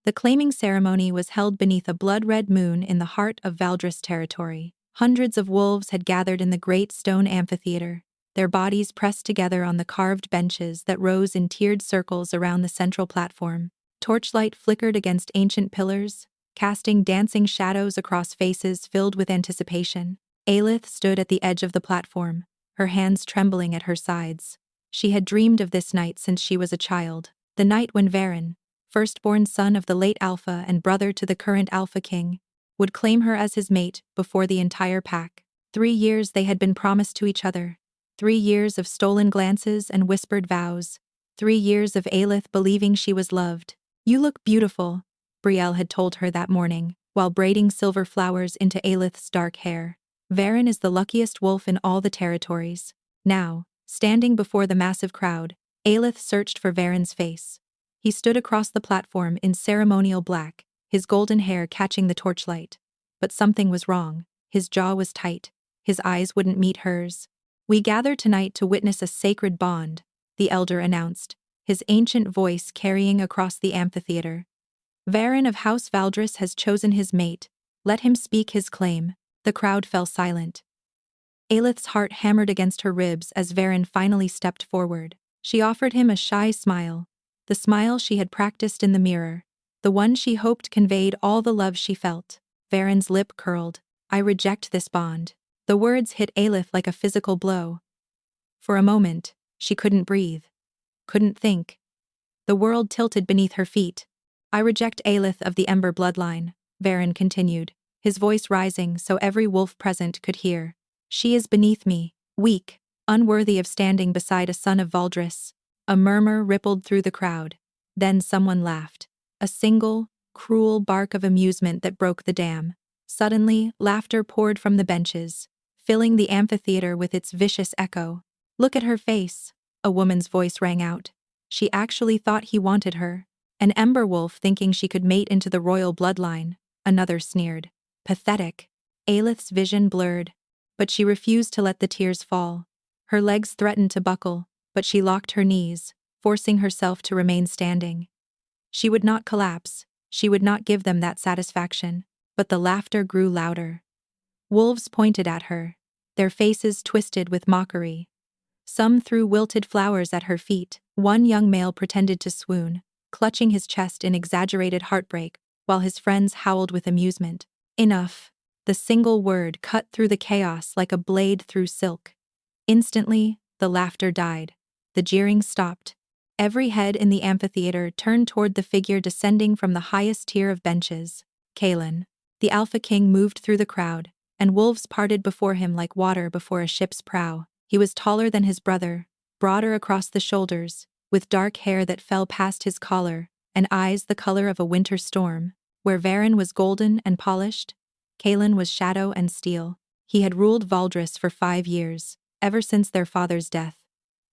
The claiming ceremony was held beneath a blood-red moon in the heart of Valdris territory. Hundreds of wolves had gathered in the great stone amphitheater, their bodies pressed together on the carved benches that rose in tiered circles around the central platform. Torchlight flickered against ancient pillars, casting dancing shadows across faces filled with anticipation. Aelith stood at the edge of the platform, her hands trembling at her sides. She had dreamed of this night since she was a child, the night when Varen, firstborn son of the late Alpha and brother to the current Alpha King, would claim her as his mate before the entire pack. 3 years they had been promised to each other, 3 years of stolen glances and whispered vows, 3 years of Aelith believing she was loved. "You look beautiful," Brielle had told her that morning, while braiding silver flowers into Aelith's dark hair. Varen is the luckiest wolf in all the territories. Now, standing before the massive crowd, Aelith searched for Varen's face. He stood across the platform in ceremonial black, his golden hair catching the torchlight. But something was wrong. His jaw was tight. His eyes wouldn't meet hers. "We gather tonight to witness a sacred bond," the elder announced, his ancient voice carrying across the amphitheater. "Varen of House Valdris has chosen his mate. Let him speak his claim." The crowd fell silent. Aelith's heart hammered against her ribs as Varen finally stepped forward. She offered him a shy smile, the smile she had practiced in the mirror, the one she hoped conveyed all the love she felt. Varen's lip curled. "I reject this bond." The words hit Aelith like a physical blow. For a moment, she couldn't breathe, couldn't think. The world tilted beneath her feet. "I reject Aelith of the Ember bloodline," Varen continued, his voice rising so every wolf present could hear. "She is beneath me, weak, unworthy of standing beside a son of Valdris." A murmur rippled through the crowd. Then someone laughed. A single, cruel bark of amusement that broke the dam. Suddenly, laughter poured from the benches, filling the amphitheater with its vicious echo. "Look at her face," a woman's voice rang out. "She actually thought he wanted her." An ember wolf thinking she could mate into the royal bloodline, another sneered. Pathetic. Aelith's vision blurred, but she refused to let the tears fall. Her legs threatened to buckle, but she locked her knees, forcing herself to remain standing. She would not collapse, she would not give them that satisfaction, but the laughter grew louder. Wolves pointed at her, their faces twisted with mockery. Some threw wilted flowers at her feet. One young male pretended to swoon, clutching his chest in exaggerated heartbreak, while his friends howled with amusement. Enough. The single word cut through the chaos like a blade through silk. Instantly, the laughter died. The jeering stopped. Every head in the amphitheater turned toward the figure descending from the highest tier of benches. Kaelin. The Alpha King moved through the crowd, and wolves parted before him like water before a ship's prow. He was taller than his brother, broader across the shoulders, with dark hair that fell past his collar, and eyes the color of a winter storm. Where Varen was golden and polished, Kaelin was shadow and steel. He had ruled Valdris for 5 years, ever since their father's death.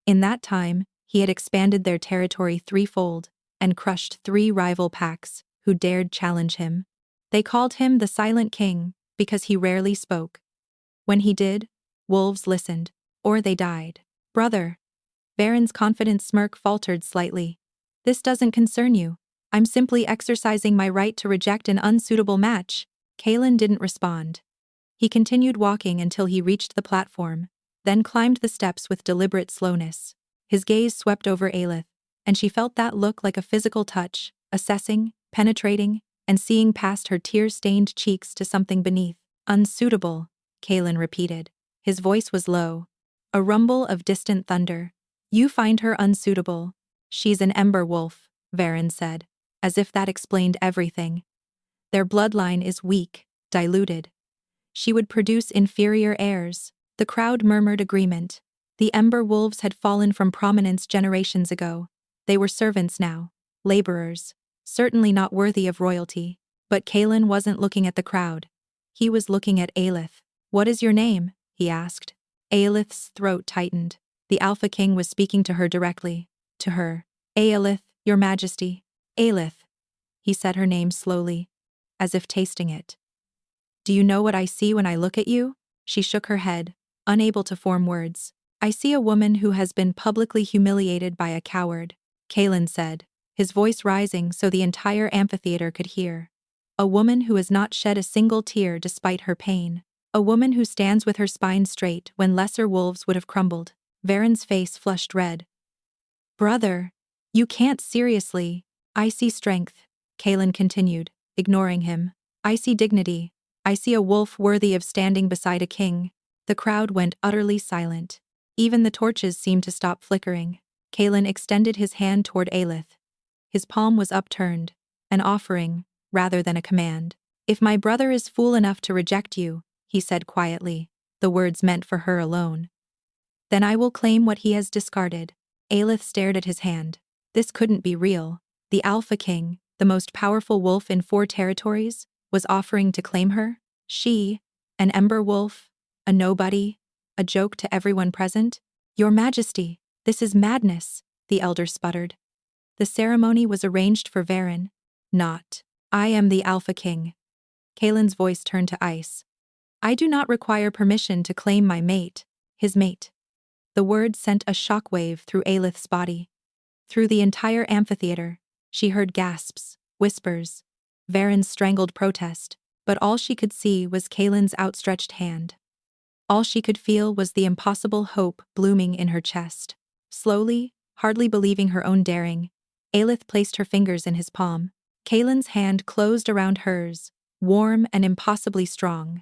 In that time, he had expanded their territory threefold and crushed 3 rival packs who dared challenge him. They called him the Silent King because he rarely spoke. When he did, wolves listened, or they died. "Brother." Varen's confident smirk faltered slightly. "This doesn't concern you. I'm simply exercising my right to reject an unsuitable match." Kaelin didn't respond. He continued walking until he reached the platform, then climbed the steps with deliberate slowness. His gaze swept over Aelith, and she felt that look like a physical touch, assessing, penetrating, and seeing past her tear-stained cheeks to something beneath. "Unsuitable," Kaelin repeated. His voice was low, a rumble of distant thunder. "You find her unsuitable. She's an ember wolf," Varen said, as if that explained everything. "Their bloodline is weak, diluted. She would produce inferior heirs." The crowd murmured agreement. The ember wolves had fallen from prominence generations ago. They were servants now, laborers, certainly not worthy of royalty. But Kaelin wasn't looking at the crowd. He was looking at Aelith. "What is your name?" he asked. Aelith's throat tightened. The Alpha King was speaking to her directly. To her. "Aelith, your majesty." "Aelith." He said her name slowly, as if tasting it. "Do you know what I see when I look at you?" She shook her head, unable to form words. "I see a woman who has been publicly humiliated by a coward," Kaelin said, his voice rising so the entire amphitheater could hear. A woman who has not shed a single tear despite her pain. A woman who stands with her spine straight when lesser wolves would have crumbled. Varen's face flushed red. Brother, you can't seriously. I see strength, Kaelin continued, ignoring him. I see dignity. I see a wolf worthy of standing beside a king. The crowd went utterly silent. Even the torches seemed to stop flickering. Kaelin extended his hand toward Aelith. His palm was upturned, an offering, rather than a command. If my brother is fool enough to reject you, he said quietly, the words meant for her alone, then I will claim what he has discarded. Aelith stared at his hand. This couldn't be real. The Alpha King, the most powerful wolf in 4 territories, was offering to claim her? She, an ember wolf, a nobody, a joke to everyone present? Your Majesty, this is madness, the elder sputtered. The ceremony was arranged for Varen. Not. I am the Alpha King. Kaelin's voice turned to ice. I do not require permission to claim my mate, his mate. The word sent a shockwave through Aelith's body. Through the entire amphitheater, she heard gasps, whispers, Varen's strangled protest, but all she could see was Kaelin's outstretched hand. All she could feel was the impossible hope blooming in her chest. Slowly, hardly believing her own daring, Aelith placed her fingers in his palm. Kaelin's hand closed around hers, warm and impossibly strong.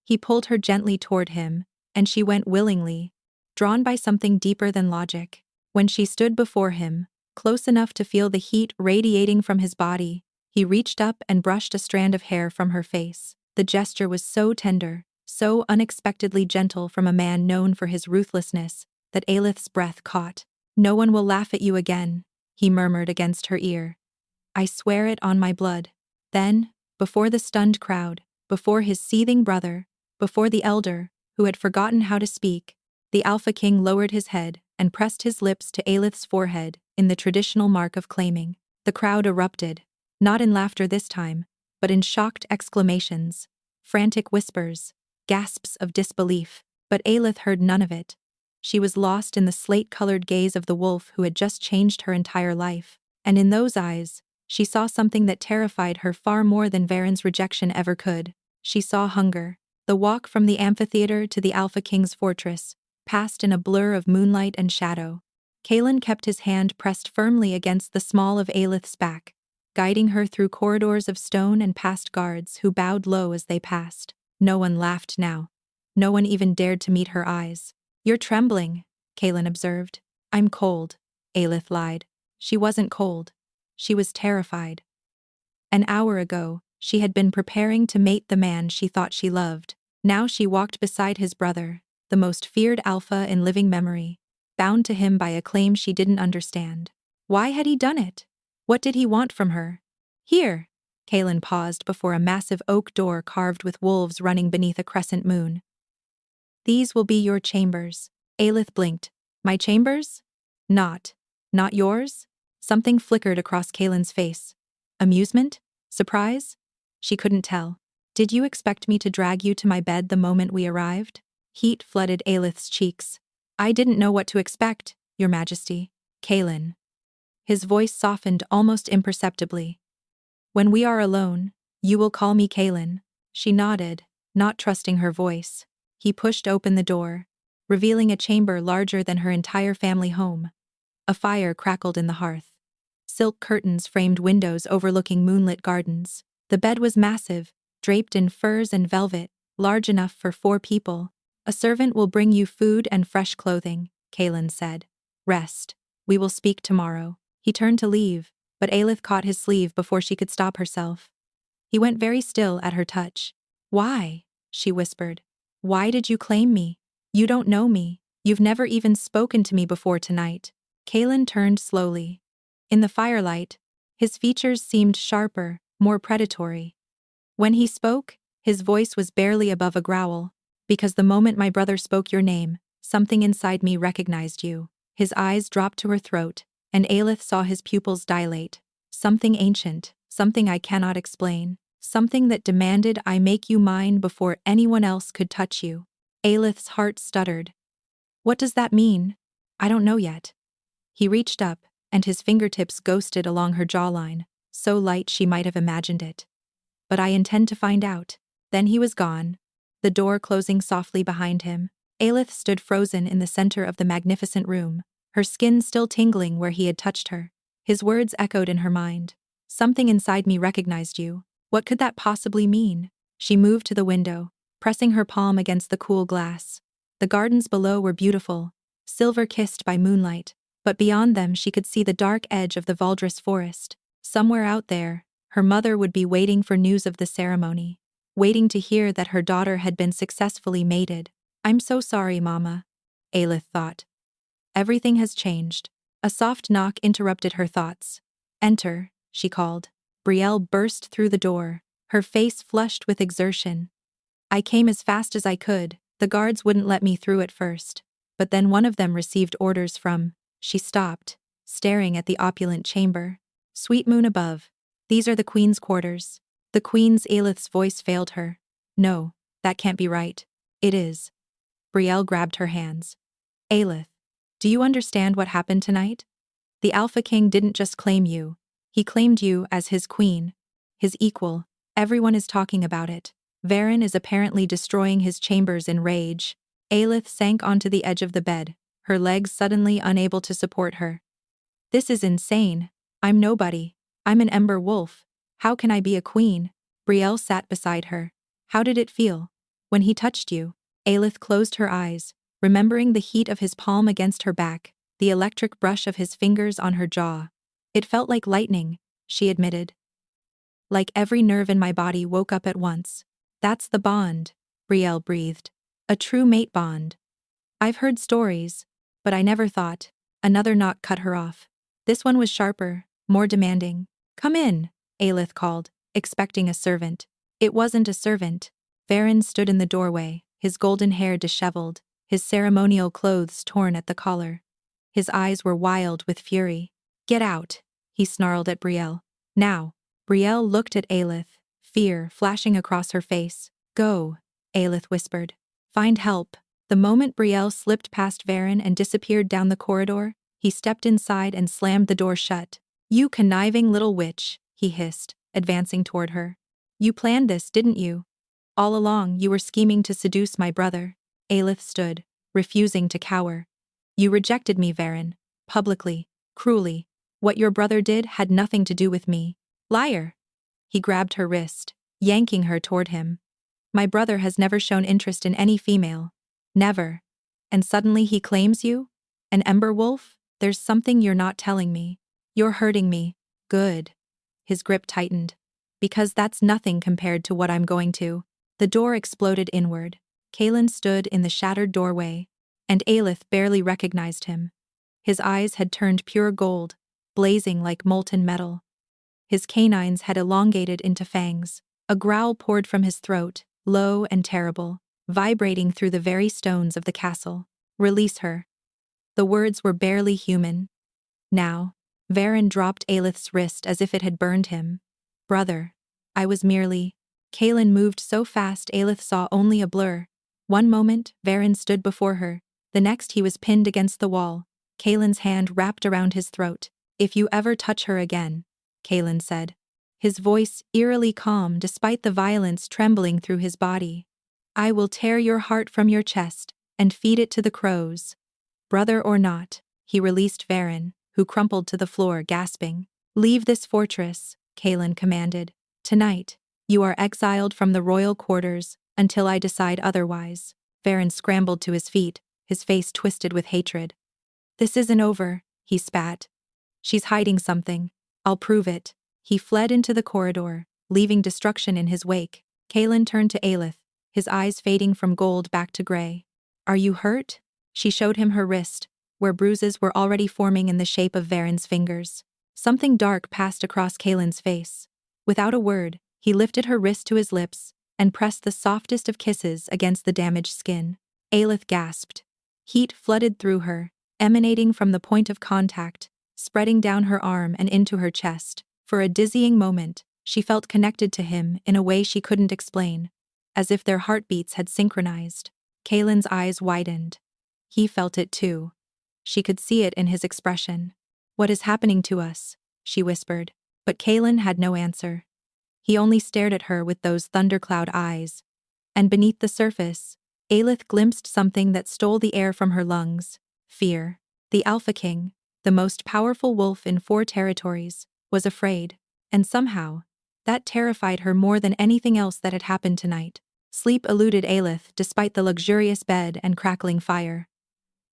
He pulled her gently toward him, and she went willingly, drawn by something deeper than logic. When she stood before him, close enough to feel the heat radiating from his body, he reached up and brushed a strand of hair from her face. The gesture was so tender, so unexpectedly gentle from a man known for his ruthlessness, that Aelith's breath caught. No one will laugh at you again, he murmured against her ear. I swear it on my blood. Then, before the stunned crowd, before his seething brother, before the elder, who had forgotten how to speak, the Alpha King lowered his head and pressed his lips to Aelith's forehead in the traditional mark of claiming. The crowd erupted, not in laughter this time, but in shocked exclamations, frantic whispers, gasps of disbelief. But Aelith heard none of it. She was lost in the slate-colored gaze of the wolf who had just changed her entire life, and in those eyes, she saw something that terrified her far more than Varen's rejection ever could. She saw hunger. The walk from the amphitheater to the Alpha King's fortress passed in a blur of moonlight and shadow. Kaelin kept his hand pressed firmly against the small of Aelith's back, guiding her through corridors of stone and past guards who bowed low as they passed. No one laughed now. No one even dared to meet her eyes. You're trembling, Kaelin observed. I'm cold, Aelith lied. She wasn't cold. She was terrified. An hour ago, she had been preparing to mate the man she thought she loved. Now she walked beside his brother, the most feared alpha in living memory, bound to him by a claim she didn't understand. Why had he done it? What did he want from her? Here, Kaelin paused before a massive oak door carved with wolves running beneath a crescent moon. These will be your chambers. Aelith blinked. My chambers? Not yours? Something flickered across Kaelin's face. Amusement? Surprise? She couldn't tell. Did you expect me to drag you to my bed the moment we arrived? Heat flooded Aelith's cheeks. I didn't know what to expect, Your Majesty. Kaelin. His voice softened almost imperceptibly. When we are alone, you will call me Kaelin. She nodded, not trusting her voice. He pushed open the door, revealing a chamber larger than her entire family home. A fire crackled in the hearth. Silk curtains framed windows overlooking moonlit gardens. The bed was massive, draped in furs and velvet, large enough for 4 people. A servant will bring you food and fresh clothing, Kaelin said. Rest. We will speak tomorrow. He turned to leave, but Aelith caught his sleeve before she could stop herself. He went very still at her touch. Why? She whispered. Why did you claim me? You don't know me. You've never even spoken to me before tonight. Kaelin turned slowly. In the firelight, his features seemed sharper, more predatory. When he spoke, his voice was barely above a growl. Because the moment my brother spoke your name, something inside me recognized you. His eyes dropped to her throat, and Aelith saw his pupils dilate. Something ancient, something I cannot explain, something that demanded I make you mine before anyone else could touch you. Aelith's heart stuttered. What does that mean? I don't know yet. He reached up, and his fingertips ghosted along her jawline, so light she might have imagined it. But I intend to find out. Then he was gone, the door closing softly behind him. Aelith stood frozen in the center of the magnificent room, her skin still tingling where he had touched her. His words echoed in her mind. Something inside me recognized you. What could that possibly mean? She moved to the window, pressing her palm against the cool glass. The gardens below were beautiful, silver-kissed by moonlight, but beyond them she could see the dark edge of the Valdris forest. Somewhere out there, her mother would be waiting for news of the ceremony, waiting to hear that her daughter had been successfully mated. I'm so sorry, Mama, Aelith thought. Everything has changed. A soft knock interrupted her thoughts. Enter, she called. Brielle burst through the door, her face flushed with exertion. I came as fast as I could. The guards wouldn't let me through at first, but then one of them received orders from. She stopped, staring at the opulent chamber. Sweet moon above. These are the Queen's quarters. The Queen's. Aelith's voice failed her. No, that can't be right. It is. Brielle grabbed her hands. Aelith, do you understand what happened tonight? The Alpha King didn't just claim you. He claimed you as his queen, his equal. Everyone is talking about it. Varen is apparently destroying his chambers in rage. Aelith sank onto the edge of the bed, her legs suddenly unable to support her. This is insane. I'm nobody. I'm an ember wolf. How can I be a queen? Brielle sat beside her. How did it feel? When he touched you? Aelith closed her eyes, remembering the heat of his palm against her back, the electric brush of his fingers on her jaw. It felt like lightning, she admitted. Like every nerve in my body woke up at once. That's the bond, Brielle breathed. A true mate bond. I've heard stories, but I never thought. Another knock cut her off. This one was sharper, more demanding. Come in, Aelith called, expecting a servant. It wasn't a servant. Varen stood in the doorway, his golden hair disheveled, his ceremonial clothes torn at the collar. His eyes were wild with fury. Get out, he snarled at Brielle. Now. Brielle looked at Aelith, fear flashing across her face. Go, Aelith whispered. Find help. The moment Brielle slipped past Varen and disappeared down the corridor, he stepped inside and slammed the door shut. You conniving little witch, he hissed, advancing toward her. You planned this, didn't you? All along you were scheming to seduce my brother. Aelith stood, refusing to cower. You rejected me, Varen, publicly, cruelly. What your brother did had nothing to do with me. Liar! He grabbed her wrist, yanking her toward him. My brother has never shown interest in any female. Never. And suddenly he claims you? An ember wolf? There's something you're not telling me. You're hurting me. Good. His grip tightened. Because that's nothing compared to what I'm going to. The door exploded inward. Kaelin stood in the shattered doorway, and Aelith barely recognized him. His eyes had turned pure gold, blazing like molten metal. His canines had elongated into fangs. A growl poured from his throat, low and terrible, vibrating through the very stones of the castle. Release her. The words were barely human. Now, Varen dropped Aelith's wrist as if it had burned him. Brother. I was merely. Kaelin moved so fast Aelith saw only a blur. One moment, Varen stood before her. The next he was pinned against the wall, Kaelin's hand wrapped around his throat. If you ever touch her again, Kaelin said, his voice eerily calm despite the violence trembling through his body. I will tear your heart from your chest and feed it to the crows. Brother or not, he released Varen, who crumpled to the floor gasping. Leave this fortress, Kaelin commanded. Tonight, you are exiled from the royal quarters until I decide otherwise. Varen scrambled to his feet, his face twisted with hatred. This isn't over, he spat. She's hiding something. I'll prove it. He fled into the corridor, leaving destruction in his wake. Kaelin turned to Aelith, his eyes fading from gold back to gray. Are you hurt? She showed him her wrist, where bruises were already forming in the shape of Varen's fingers. Something dark passed across Kaelin's face. Without a word, he lifted her wrist to his lips and pressed the softest of kisses against the damaged skin. Aelith gasped. Heat flooded through her, emanating from the point of contact, spreading down her arm and into her chest. For a dizzying moment, she felt connected to him in a way she couldn't explain, as if their heartbeats had synchronized. Kaelin's eyes widened. He felt it too. She could see it in his expression. "What is happening to us?" she whispered. But Kaelin had no answer. He only stared at her with those thundercloud eyes. And beneath the surface, Aelith glimpsed something that stole the air from her lungs. Fear. The Alpha King, the most powerful wolf in 4 territories, was afraid. And somehow, that terrified her more than anything else that had happened tonight. Sleep eluded Aelith despite the luxurious bed and crackling fire.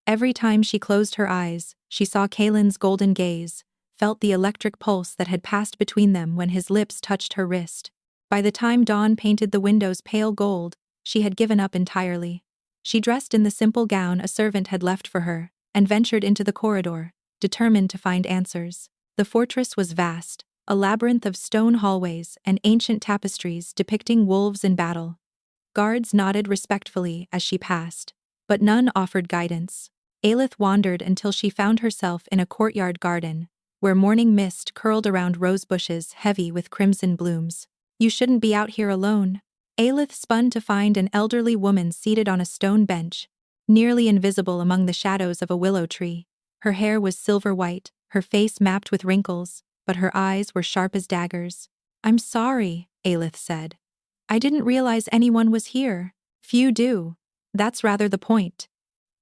Every time she closed her eyes, she saw Kaelin's golden gaze, felt the electric pulse that had passed between them when his lips touched her wrist. By the time dawn painted the windows pale gold, she had given up entirely. She dressed in the simple gown a servant had left for her, and ventured into the corridor, determined to find answers. The fortress was vast, a labyrinth of stone hallways and ancient tapestries depicting wolves in battle. Guards nodded respectfully as she passed, but none offered guidance. Aelith wandered until she found herself in a courtyard garden, where morning mist curled around rose bushes heavy with crimson blooms. "You shouldn't be out here alone." Aelith spun to find an elderly woman seated on a stone bench, nearly invisible among the shadows of a willow tree. Her hair was silver white, her face mapped with wrinkles, but her eyes were sharp as daggers. "I'm sorry," Aelith said. "I didn't realize anyone was here." "Few do. That's rather the point."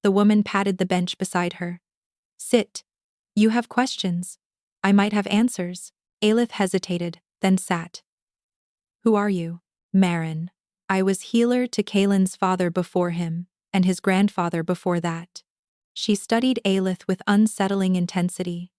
The woman patted the bench beside her. "Sit. You have questions. I might have answers." Aelith hesitated, then sat. "Who are you?" "Marin. I was healer to Kaelin's father before him, and his grandfather before that." She studied Aelith with unsettling intensity.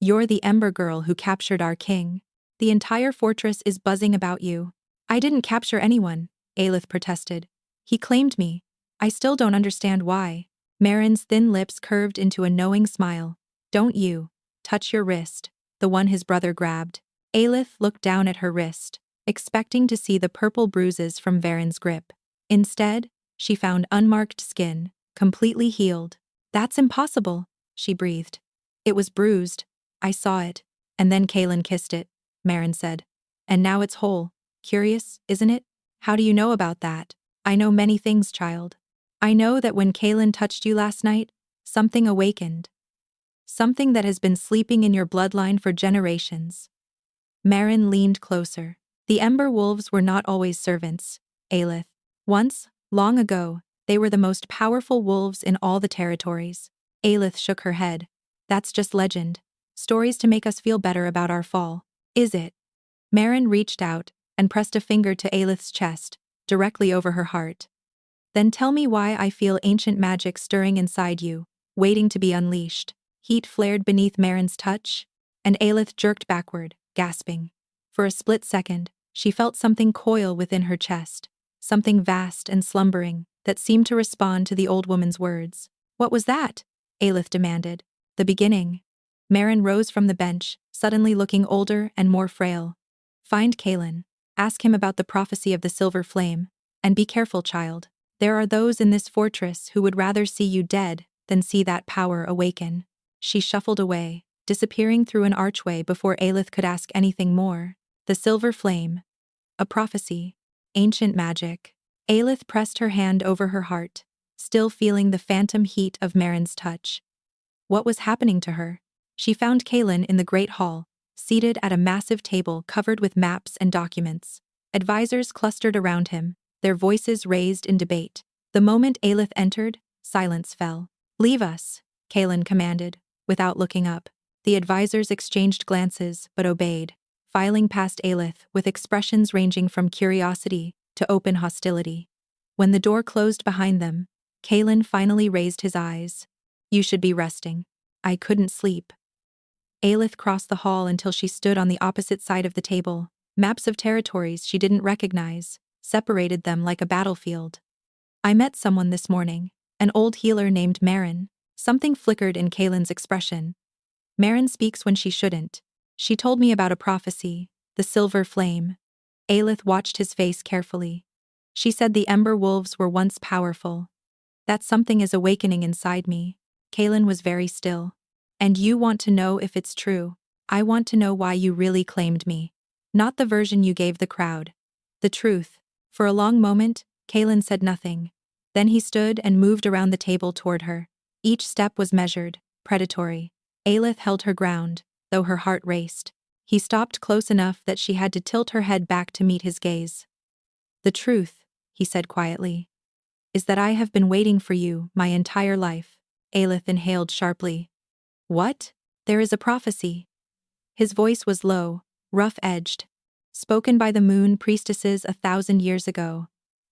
"You're the Ember Girl who captured our king. The entire fortress is buzzing about you." "I didn't capture anyone," Aelith protested. "He claimed me. I still don't understand why." Marin's thin lips curved into a knowing smile. "Don't you touch your wrist," the one his brother grabbed. Aelith looked down at her wrist, expecting to see the purple bruises from Varen's grip. Instead, she found unmarked skin, completely healed. "That's impossible," she breathed. "It was bruised. I saw it. And then Kaelin kissed it," Marin said. "And now it's whole. Curious, isn't it?" "How do you know about that?" "I know many things, child. I know that when Kaelin touched you last night, something awakened. Something that has been sleeping in your bloodline for generations." Marin leaned closer. "The Ember Wolves were not always servants, Aelith. Once, long ago, they were the most powerful wolves in all the territories." Aelith shook her head. "That's just legend. Stories to make us feel better about our fall." "Is it?" Marin reached out and pressed a finger to Aelith's chest, directly over her heart. "Then tell me why I feel ancient magic stirring inside you, waiting to be unleashed." Heat flared beneath Marin's touch, and Aelith jerked backward, gasping. For a split second, she felt something coil within her chest, something vast and slumbering, that seemed to respond to the old woman's words. "What was that?" Aelith demanded. "The beginning." Marin rose from the bench, suddenly looking older and more frail. "Find Kaelin. Ask him about the prophecy of the silver flame. And be careful, child. There are those in this fortress who would rather see you dead than see that power awaken." She shuffled away, disappearing through an archway before Aelith could ask anything more. The silver flame. A prophecy. Ancient magic. Aelith pressed her hand over her heart, still feeling the phantom heat of Marin's touch. What was happening to her? She found Kaelin in the great hall, seated at a massive table covered with maps and documents. Advisors clustered around him, their voices raised in debate. The moment Aelith entered, silence fell. "Leave us," Kaelin commanded, without looking up. The advisors exchanged glances but obeyed, filing past Aelith with expressions ranging from curiosity to open hostility. When the door closed behind them, Kaelin finally raised his eyes. "You should be resting." "I couldn't sleep." Aelith crossed the hall until she stood on the opposite side of the table. Maps of territories she didn't recognize separated them like a battlefield. "I met someone this morning, an old healer named Marin." Something flickered in Kaelin's expression. "Marin speaks when she shouldn't. She told me about a prophecy, the silver flame." Aelith watched his face carefully. "She said the Ember Wolves were once powerful. That something is awakening inside me." Kaelin was very still. "And you want to know if it's true. I want to know why you really claimed me. Not the version you gave the crowd. The truth." For a long moment, Kaelin said nothing. Then he stood and moved around the table toward her. Each step was measured, predatory. Aelith held her ground, though her heart raced. He stopped close enough that she had to tilt her head back to meet his gaze. "The truth," he said quietly, "is that I have been waiting for you my entire life." Aelith inhaled sharply. "What?" "There is a prophecy." His voice was low, rough-edged, spoken by the moon priestesses 1,000 years ago.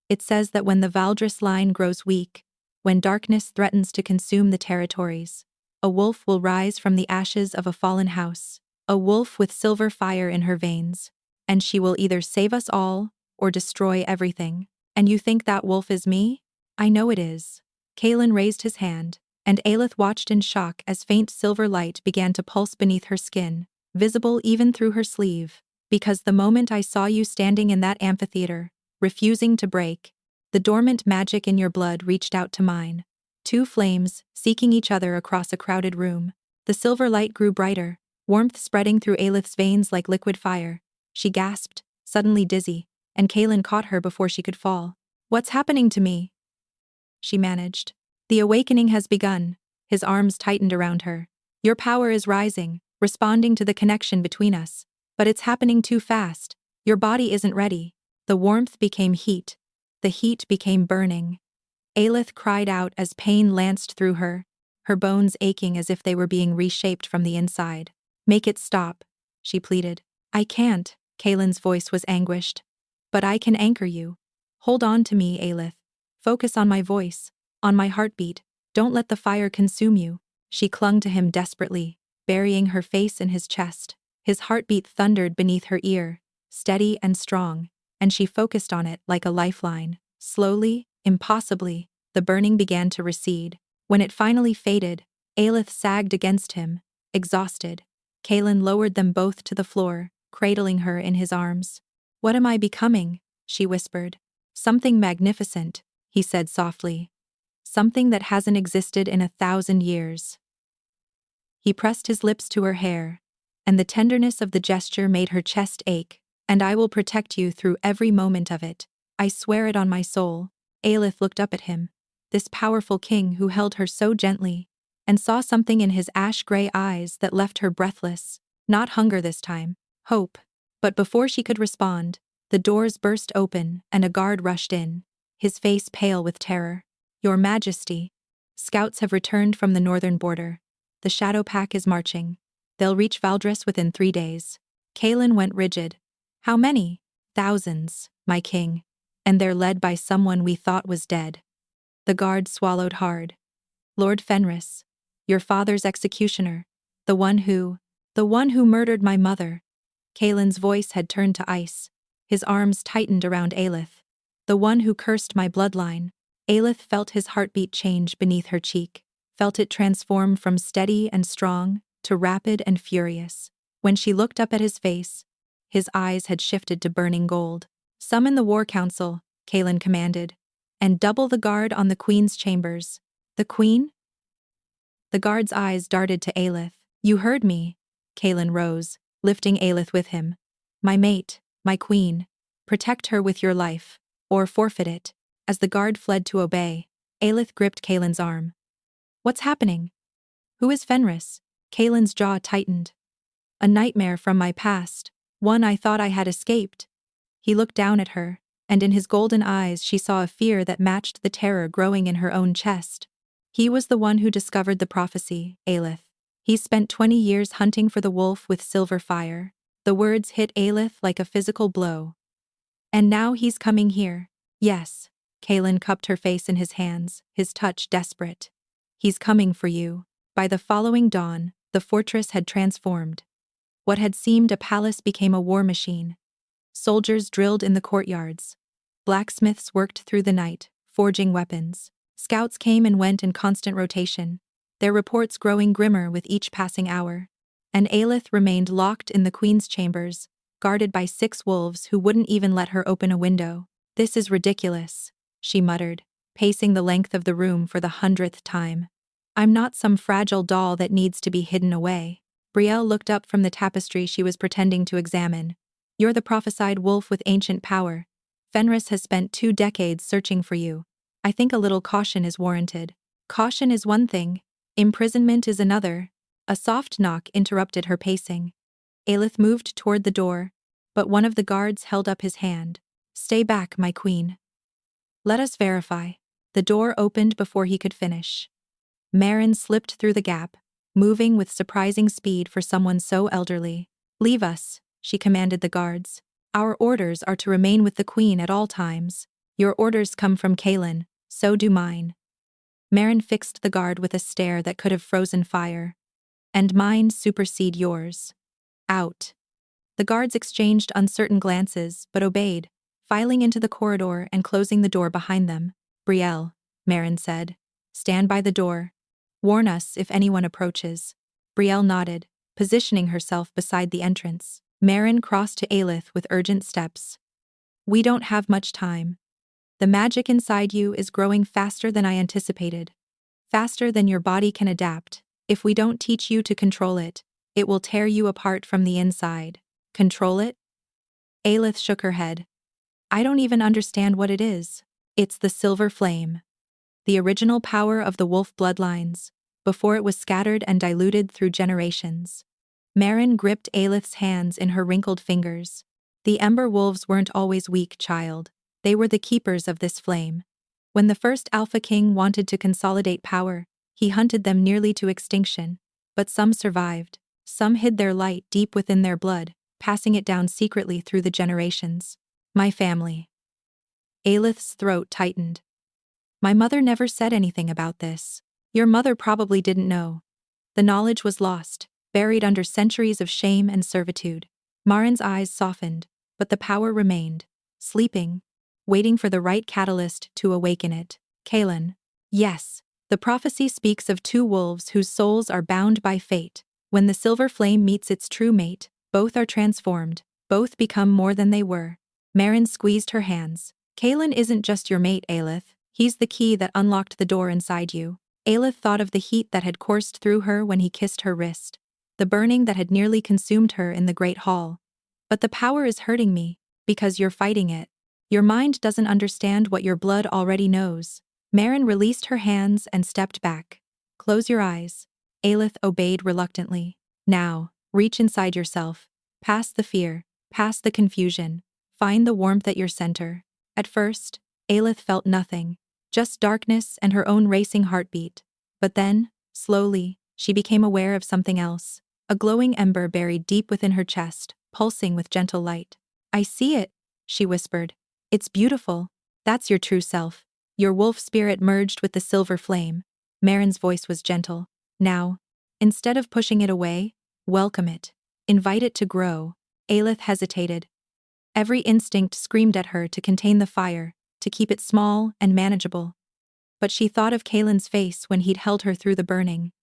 It says that when the Valdris line grows weak, when darkness threatens to consume the territories, a wolf will rise from the ashes of a fallen house, a wolf with silver fire in her veins, and she will either save us all or destroy everything. And you think that wolf is me? I know it is. Kaelin raised his hand, and Aelith watched in shock as faint silver light began to pulse beneath her skin, visible even through her sleeve. "Because the moment I saw you standing in that amphitheater, refusing to break, the dormant magic in your blood reached out to mine." Two flames, seeking each other across a crowded room. The silver light grew brighter, warmth spreading through Aelith's veins like liquid fire. She gasped, suddenly dizzy, and Kaelin caught her before she could fall. "What's happening to me?" she managed. "The awakening has begun." His arms tightened around her. "Your power is rising, responding to the connection between us. But it's happening too fast. Your body isn't ready." The warmth became heat. The heat became burning. Aelith cried out as pain lanced through her, her bones aching as if they were being reshaped from the inside. "Make it stop," she pleaded. "I can't." Kaelin's voice was anguished. "But I can anchor you. Hold on to me, Aelith. Focus on my voice, on my heartbeat. Don't let the fire consume you." She clung to him desperately, burying her face in his chest. His heartbeat thundered beneath her ear, steady and strong, and she focused on it like a lifeline. Slowly, impossibly, the burning began to recede. When it finally faded, Aelith sagged against him, exhausted. Kaelin lowered them both to the floor, cradling her in his arms. "What am I becoming?" she whispered. "Something magnificent," he said softly. "Something that hasn't existed in 1,000 years." He pressed his lips to her hair, and the tenderness of the gesture made her chest ache. "And I will protect you through every moment of it. I swear it on my soul." Aelith looked up at him, this powerful king who held her so gently, and saw something in his ash-gray eyes that left her breathless. Not hunger this time, hope. But before she could respond, the doors burst open and a guard rushed in, his face pale with terror. "Your Majesty, scouts have returned from the northern border. The Shadow Pack is marching. They'll reach Valdris within 3 days." Kaelin went rigid. "How many?" "Thousands, my king. And they're led by someone we thought was dead." The guard swallowed hard. "Lord Fenris, your father's executioner, the one who murdered my mother." Kaelin's voice had turned to ice. His arms tightened around Aelith. "The one who cursed my bloodline." Aelith felt his heartbeat change beneath her cheek, felt it transform from steady and strong to rapid and furious. When she looked up at his face, his eyes had shifted to burning gold. "Summon the War Council," Kaelin commanded, "and double the guard on the Queen's chambers." "The Queen?" The guard's eyes darted to Aelith. "You heard me." Kaelin rose, lifting Aelith with him. "My mate, my queen. Protect her with your life, or forfeit it." As the guard fled to obey, Aelith gripped Kaelin's arm. "What's happening? Who is Fenris?" Kaelin's jaw tightened. "A nightmare from my past, one I thought I had escaped." He looked down at her, and in his golden eyes she saw a fear that matched the terror growing in her own chest. "He was the one who discovered the prophecy, Aelith. He's spent 20 years hunting for the wolf with silver fire." The words hit Aelith like a physical blow. "And now he's coming here." "Yes." Kaelin cupped her face in his hands, his touch desperate. "He's coming for you." By the following dawn, the fortress had transformed. What had seemed a palace became a war machine. Soldiers drilled in the courtyards. Blacksmiths worked through the night, forging weapons. Scouts came and went in constant rotation, their reports growing grimmer with each passing hour. And Aelith remained locked in the Queen's chambers, guarded by 6 wolves who wouldn't even let her open a window. "This is ridiculous," she muttered, pacing the length of the room for the 100th time. "I'm not some fragile doll that needs to be hidden away." Brielle looked up from the tapestry she was pretending to examine. "You're the prophesied wolf with ancient power. Fenris has spent 2 decades searching for you. I think a little caution is warranted." "Caution is one thing, imprisonment is another." A soft knock interrupted her pacing. Aelith moved toward the door, but one of the guards held up his hand. "Stay back, my queen. Let us verify." The door opened before he could finish. Marin slipped through the gap, moving with surprising speed for someone so elderly. "Leave us," she commanded the guards. "Our orders are to remain with the queen at all times. Your orders come from Kaelin, so do mine." Marin fixed the guard with a stare that could have frozen fire. "And mine supersede yours. Out." The guards exchanged uncertain glances but obeyed, filing into the corridor and closing the door behind them. "Brielle," Marin said. "Stand by the door. Warn us if anyone approaches." Brielle nodded, positioning herself beside the entrance. Marin crossed to Aelith with urgent steps. "We don't have much time. The magic inside you is growing faster than I anticipated. Faster than your body can adapt. If we don't teach you to control it, it will tear you apart from the inside." "Control it?" Aelith shook her head. "I don't even understand what it is." "It's the silver flame. The original power of the wolf bloodlines, before it was scattered and diluted through generations." Marin gripped Aelith's hands in her wrinkled fingers. "The Ember Wolves weren't always weak, child. They were the keepers of this flame. When the first Alpha King wanted to consolidate power, he hunted them nearly to extinction. But some survived. Some hid their light deep within their blood, passing it down secretly through the generations. My family." Aelith's throat tightened. "My mother never said anything about this. Your mother probably didn't know. The knowledge was lost, buried under centuries of shame and servitude." Marin's eyes softened, but the power remained, sleeping, waiting for the right catalyst to awaken it. "Kaelin." "Yes. The prophecy speaks of two wolves whose souls are bound by fate. When the silver flame meets its true mate, both are transformed, both become more than they were." Marin squeezed her hands. "Kaelin isn't just your mate, Aelith. He's the key that unlocked the door inside you." Aelith thought of the heat that had coursed through her when he kissed her wrist, the burning that had nearly consumed her in the Great Hall. "But the power is hurting me, because you're fighting it. Your mind doesn't understand what your blood already knows." Marin released her hands and stepped back. "Close your eyes." Aelith obeyed reluctantly. "Now, reach inside yourself. Past the fear, past the confusion. Find the warmth at your center." At first, Aelith felt nothing, just darkness and her own racing heartbeat. But then, slowly, she became aware of something else. A glowing ember buried deep within her chest, pulsing with gentle light. "I see it," she whispered. "It's beautiful. That's your true self. Your wolf spirit merged with the silver flame." Marin's voice was gentle. "Now, instead of pushing it away, welcome it. Invite it to grow." Aelith hesitated. Every instinct screamed at her to contain the fire, to keep it small and manageable. But she thought of Kaelin's face when he'd held her through the burning.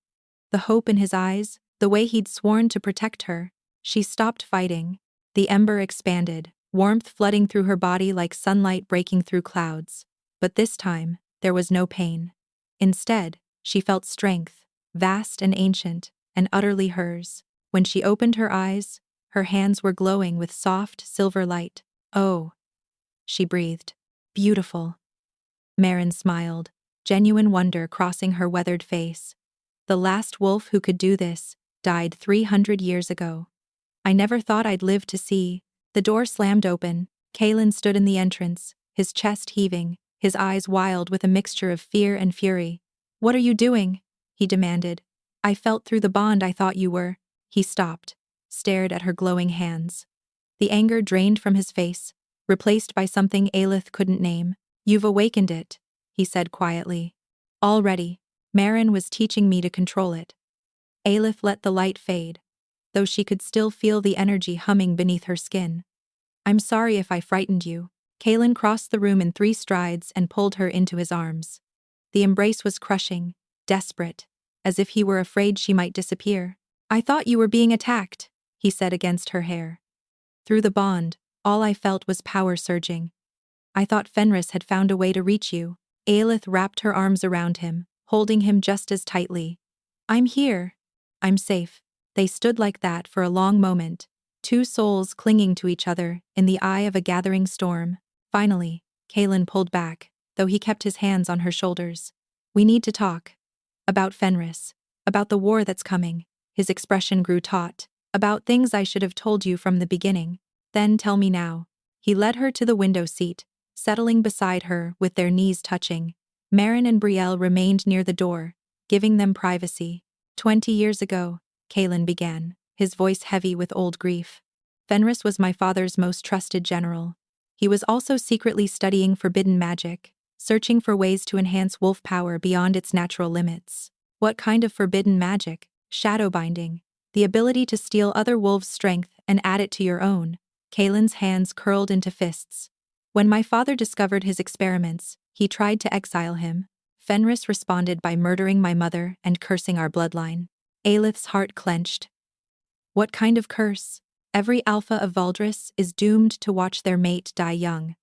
The hope in his eyes, the way he'd sworn to protect her. She stopped fighting. The ember expanded, warmth flooding through her body like sunlight breaking through clouds. But this time, there was no pain. Instead, she felt strength, vast and ancient, and utterly hers. When she opened her eyes, her hands were glowing with soft, silver light. "Oh," she breathed. "Beautiful." Marin smiled, genuine wonder crossing her weathered face. "The last wolf who could do this died 300 years ago. I never thought I'd live to see." The door slammed open. Kaelin stood in the entrance, his chest heaving, his eyes wild with a mixture of fear and fury. "What are you doing?" he demanded. "I felt through the bond I thought you were." He stopped, stared at her glowing hands. The anger drained from his face, replaced by something Aelith couldn't name. "You've awakened it," he said quietly. "Already. Marin was teaching me to control it." Aelith let the light fade, though she could still feel the energy humming beneath her skin. "I'm sorry if I frightened you." Kaelin crossed the room in 3 strides and pulled her into his arms. The embrace was crushing, desperate, as if he were afraid she might disappear. "I thought you were being attacked," he said against her hair. "Through the bond, all I felt was power surging. I thought Fenris had found a way to reach you." Aelith wrapped her arms around him, holding him just as tightly. "I'm here. I'm safe." They stood like that for a long moment, 2 souls clinging to each other in the eye of a gathering storm. Finally, Kaelin pulled back, though he kept his hands on her shoulders. "We need to talk. About Fenris. About the war that's coming." His expression grew taut. About things I should have told you from the beginning. Then tell me now. He led her to the window seat, settling beside her with their knees touching. Marin and Brielle remained near the door, giving them privacy. 20 years ago, Kaelin began, his voice heavy with old grief. Fenris was my father's most trusted general. He was also secretly studying forbidden magic, searching for ways to enhance wolf power beyond its natural limits. What kind of forbidden magic? Shadow binding. The ability to steal other wolves' strength and add it to your own. Kaelin's hands curled into fists. When my father discovered his experiments, he tried to exile him. Fenris responded by murdering my mother and cursing our bloodline. Aelith's heart clenched. What kind of curse? Every alpha of Valdris is doomed to watch their mate die young.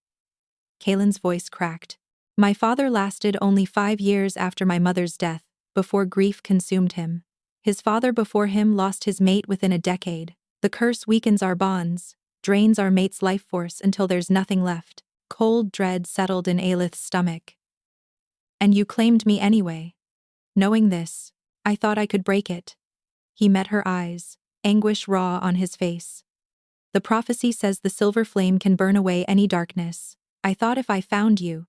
Kaelin's voice cracked. My father lasted only 5 years after my mother's death, before grief consumed him. His father before him lost his mate within a decade. The curse weakens our bonds, drains our mate's life force until there's nothing left. Cold dread settled in Aelith's stomach. And you claimed me anyway. Knowing this, I thought I could break it. He met her eyes, anguish raw on his face. The prophecy says the silver flame can burn away any darkness. I thought if I found you,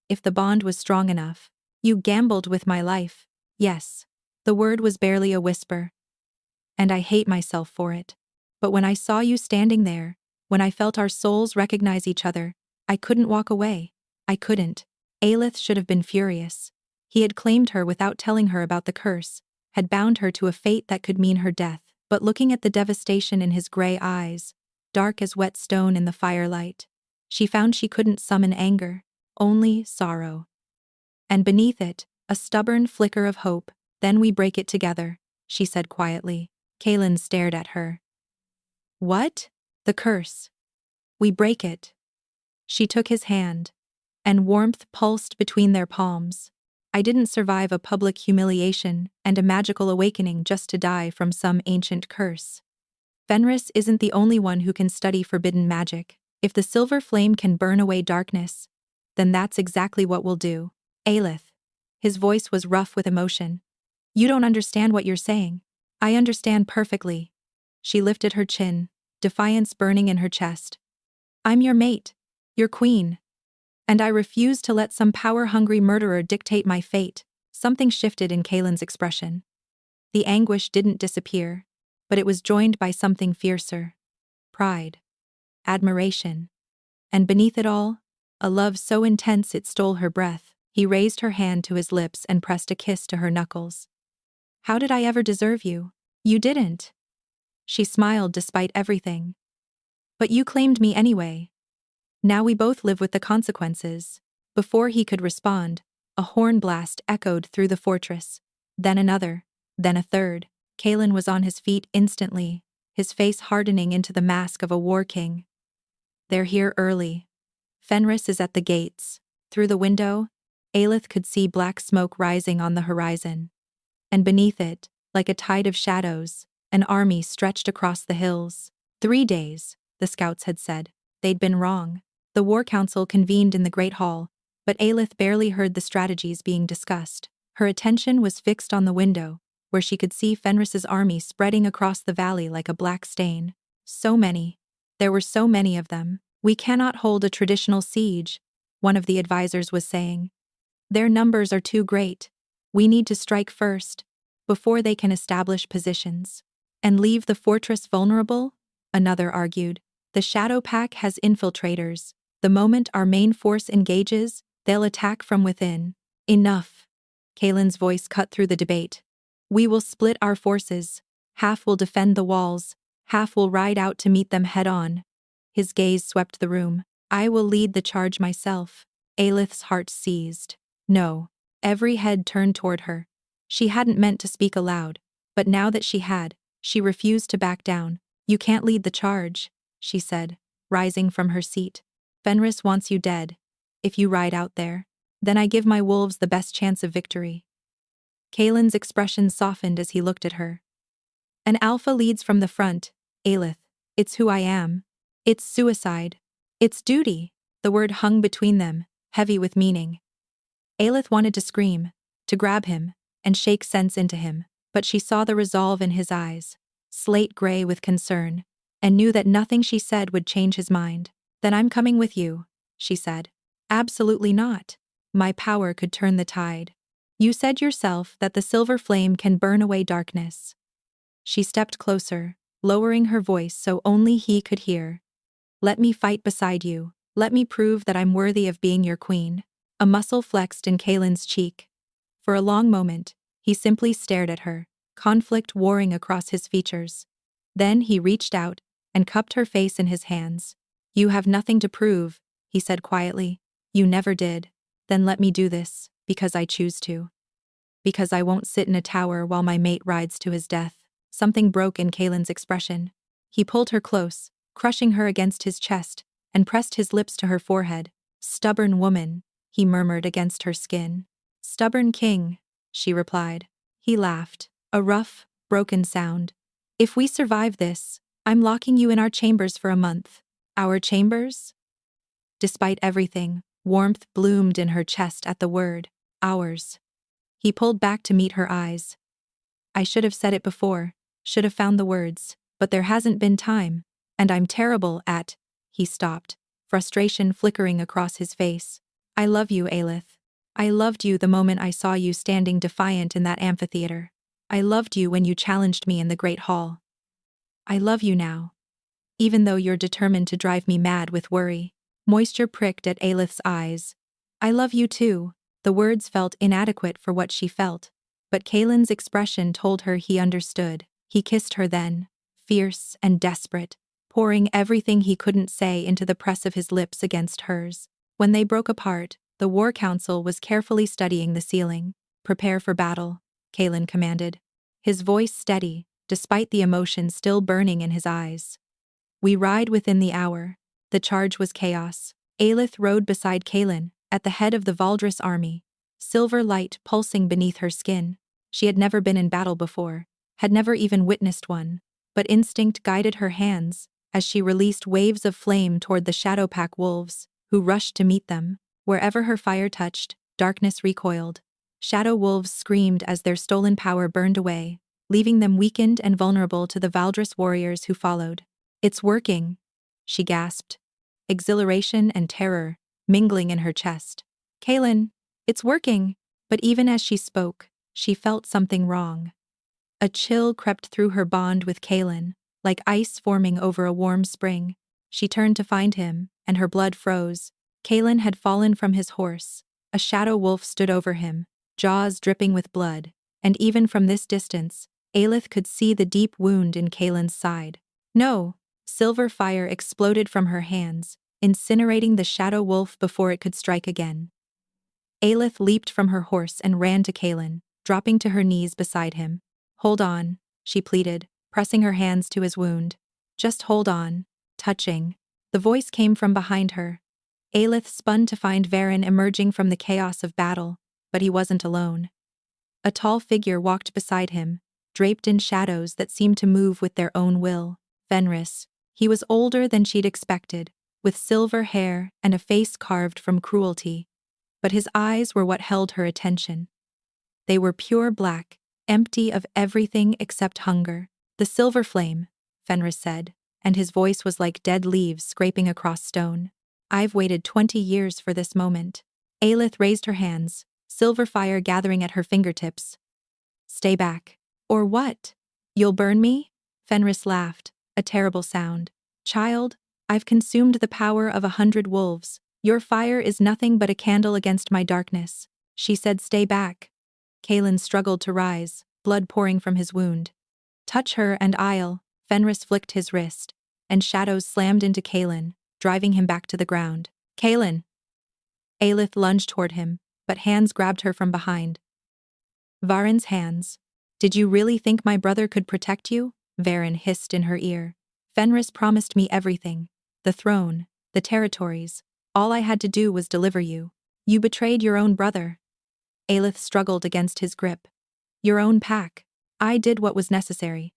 if the bond was strong enough, you gambled with my life. Yes. The word was barely a whisper. And I hate myself for it. But when I saw you standing there, when I felt our souls recognize each other, I couldn't walk away. I couldn't. Aelith should have been furious. He had claimed her without telling her about the curse, had bound her to a fate that could mean her death. But looking at the devastation in his gray eyes, dark as wet stone in the firelight, she found she couldn't summon anger, only sorrow. And beneath it, a stubborn flicker of hope. Then we break it together, she said quietly. Kaelin stared at her. What? The curse. We break it. She took his hand, and warmth pulsed between their palms. I didn't survive a public humiliation and a magical awakening just to die from some ancient curse. Fenris isn't the only one who can study forbidden magic. If the silver flame can burn away darkness, then that's exactly what we'll do. Aelith. His voice was rough with emotion. You don't understand what you're saying. I understand perfectly. She lifted her chin, defiance burning in her chest. I'm your mate, your queen. And I refuse to let some power-hungry murderer dictate my fate. Something shifted in Kaelin's expression. The anguish didn't disappear, but it was joined by something fiercer. Pride. Admiration. And beneath it all, a love so intense it stole her breath. He raised her hand to his lips and pressed a kiss to her knuckles. How did I ever deserve you? You didn't. She smiled despite everything. But you claimed me anyway. Now we both live with the consequences. Before he could respond, a horn blast echoed through the fortress. Then another, then a third. Kaelin was on his feet instantly, his face hardening into the mask of a war king. They're here early. Fenris is at the gates. Through the window, Aelith could see black smoke rising on the horizon. And beneath it, like a tide of shadows, an army stretched across the hills. 3 days, the scouts had said. They'd been wrong. The war council convened in the Great Hall, but Aelith barely heard the strategies being discussed. Her attention was fixed on the window, where she could see Fenris's army spreading across the valley like a black stain. So many. There were so many of them. We cannot hold a traditional siege, one of the advisors was saying. Their numbers are too great. We need to strike first, before they can establish positions. And leave the fortress vulnerable? Another argued. The Shadow Pack has infiltrators. The moment our main force engages, they'll attack from within. Enough. Kaelin's voice cut through the debate. We will split our forces. Half will defend the walls, half will ride out to meet them head-on. His gaze swept the room. I will lead the charge myself. Aelith's heart seized. No. Every head turned toward her. She hadn't meant to speak aloud, but now that she had, she refused to back down. You can't lead the charge, she said, rising from her seat. Fenris wants you dead. If you ride out there, then I give my wolves the best chance of victory. Kaelin's expression softened as he looked at her. An alpha leads from the front, Aelith. It's who I am. It's suicide. It's duty. The word hung between them, heavy with meaning. Aelith wanted to scream, to grab him, and shake sense into him, but she saw the resolve in his eyes, slate gray with concern, and knew that nothing she said would change his mind. "Then I'm coming with you," she said. "Absolutely not. My power could turn the tide. You said yourself that the silver flame can burn away darkness." She stepped closer, lowering her voice so only he could hear. "Let me fight beside you. Let me prove that I'm worthy of being your queen." A muscle flexed in Kalen's cheek. For a long moment, he simply stared at her, conflict warring across his features. Then he reached out and cupped her face in his hands. "You have nothing to prove," he said quietly. "You never did. Then let me do this, because I choose to. Because I won't sit in a tower while my mate rides to his death." Something broke in Kalen's expression. He pulled her close, crushing her against his chest, and pressed his lips to her forehead. "Stubborn woman," he murmured against her skin. "Stubborn king," she replied. He laughed, a rough, broken sound. "If we survive this, I'm locking you in our chambers for a month." "Our chambers?" Despite everything, warmth bloomed in her chest at the word, "ours." He pulled back to meet her eyes. "I should have said it before, should have found the words, but there hasn't been time, and I'm terrible at—" He stopped, frustration flickering across his face. "I love you, Aelith. I loved you the moment I saw you standing defiant in that amphitheater. I loved you when you challenged me in the Great Hall. I love you now. Even though you're determined to drive me mad with worry." Moisture pricked at Aelith's eyes. "I love you too." The words felt inadequate for what she felt, but Kalen's expression told her he understood. He kissed her then, fierce and desperate, pouring everything he couldn't say into the press of his lips against hers. When they broke apart, the War Council was carefully studying the ceiling. "Prepare for battle," Kalen commanded, his voice steady, despite the emotion still burning in his eyes. "We ride within the hour." The charge was chaos. Aelith rode beside Kalen, at the head of the Valdris army, silver light pulsing beneath her skin. She had never been in battle before, had never even witnessed one, but instinct guided her hands as she released waves of flame toward the Shadowpack wolves, who rushed to meet them. Wherever her fire touched, darkness recoiled. Shadow wolves screamed as their stolen power burned away, leaving them weakened and vulnerable to the Valdris warriors who followed. "It's working," she gasped, exhilaration and terror mingling in her chest. "Kalen, it's working." But even as she spoke, she felt something wrong. A chill crept through her bond with Kalen, like ice forming over a warm spring. She turned to find him, and her blood froze. Kalen had fallen from his horse. A shadow wolf stood over him, jaws dripping with blood, and even from this distance, Aelith could see the deep wound in Kalen's side. "No!" Silver fire exploded from her hands, incinerating the shadow wolf before it could strike again. Aelith leaped from her horse and ran to Kalen, dropping to her knees beside him. "Hold on," she pleaded, pressing her hands to his wound. "Just hold on." Touching. The voice came from behind her. Aelith spun to find Varen emerging from the chaos of battle, but he wasn't alone. A tall figure walked beside him, draped in shadows that seemed to move with their own will. Fenris. He was older than she'd expected, with silver hair and a face carved from cruelty. But his eyes were what held her attention. They were pure black, empty of everything except hunger. "The silver flame," Fenris said, and his voice was like dead leaves scraping across stone. "I've waited 20 years for this moment." Aelith raised her hands, silver fire gathering at her fingertips. "Stay back." "Or what? You'll burn me?" Fenris laughed, a terrible sound. "Child, I've consumed the power of 100 wolves. Your fire is nothing but a candle against my darkness." She said, "Stay back." Kalen struggled to rise, blood pouring from his wound. "Touch her and I'll." Fenris flicked his wrist, and shadows slammed into Kalen, driving him back to the ground. "Kalen!" Aelith lunged toward him, but hands grabbed her from behind. Varen's hands. "Did you really think my brother could protect you?" Varen hissed in her ear. "Fenris promised me everything. The throne, the territories. All I had to do was deliver you. You betrayed your own brother." Aelith struggled against his grip. "Your own pack. I did what was necessary."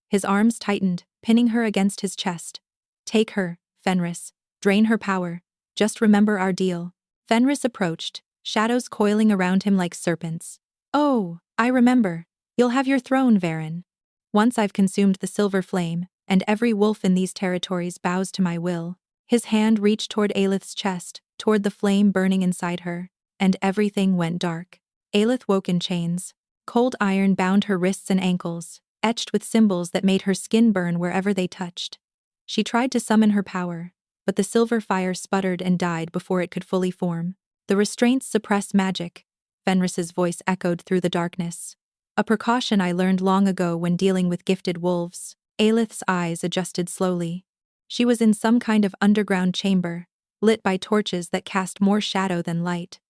His arms tightened, pinning her against his chest. "Take her, Fenris. Drain her power. Just remember our deal." Fenris approached, shadows coiling around him like serpents. "Oh, I remember. You'll have your throne, Varen. Once I've consumed the silver flame, and every wolf in these territories bows to my will. His hand reached toward Aelith's chest, toward the flame burning inside her, and everything went dark. Aelith woke in chains. Cold iron bound her wrists and ankles, etched with symbols that made her skin burn wherever they touched. She tried to summon her power, but the silver fire sputtered and died before it could fully form. The restraints suppress magic, Fenris's voice echoed through the darkness. A precaution I learned long ago when dealing with gifted wolves. Aelith's eyes adjusted slowly. She was in some kind of underground chamber, lit by torches that cast more shadow than light.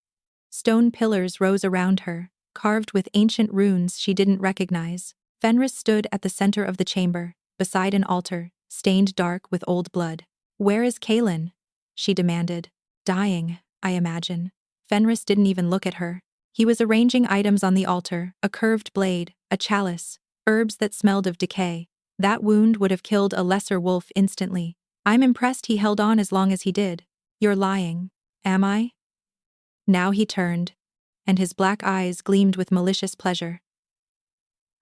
Stone pillars rose around her, carved with ancient runes she didn't recognize. Fenris stood at the center of the chamber, beside an altar, stained dark with old blood. "Where is Kaelin?" she demanded. "Dying, I imagine." Fenris didn't even look at her. He was arranging items on the altar, a curved blade, a chalice, herbs that smelled of decay. That wound would have killed a lesser wolf instantly. "I'm impressed he held on as long as he did." "You're lying." "Am I?" Now he turned, and his black eyes gleamed with malicious pleasure.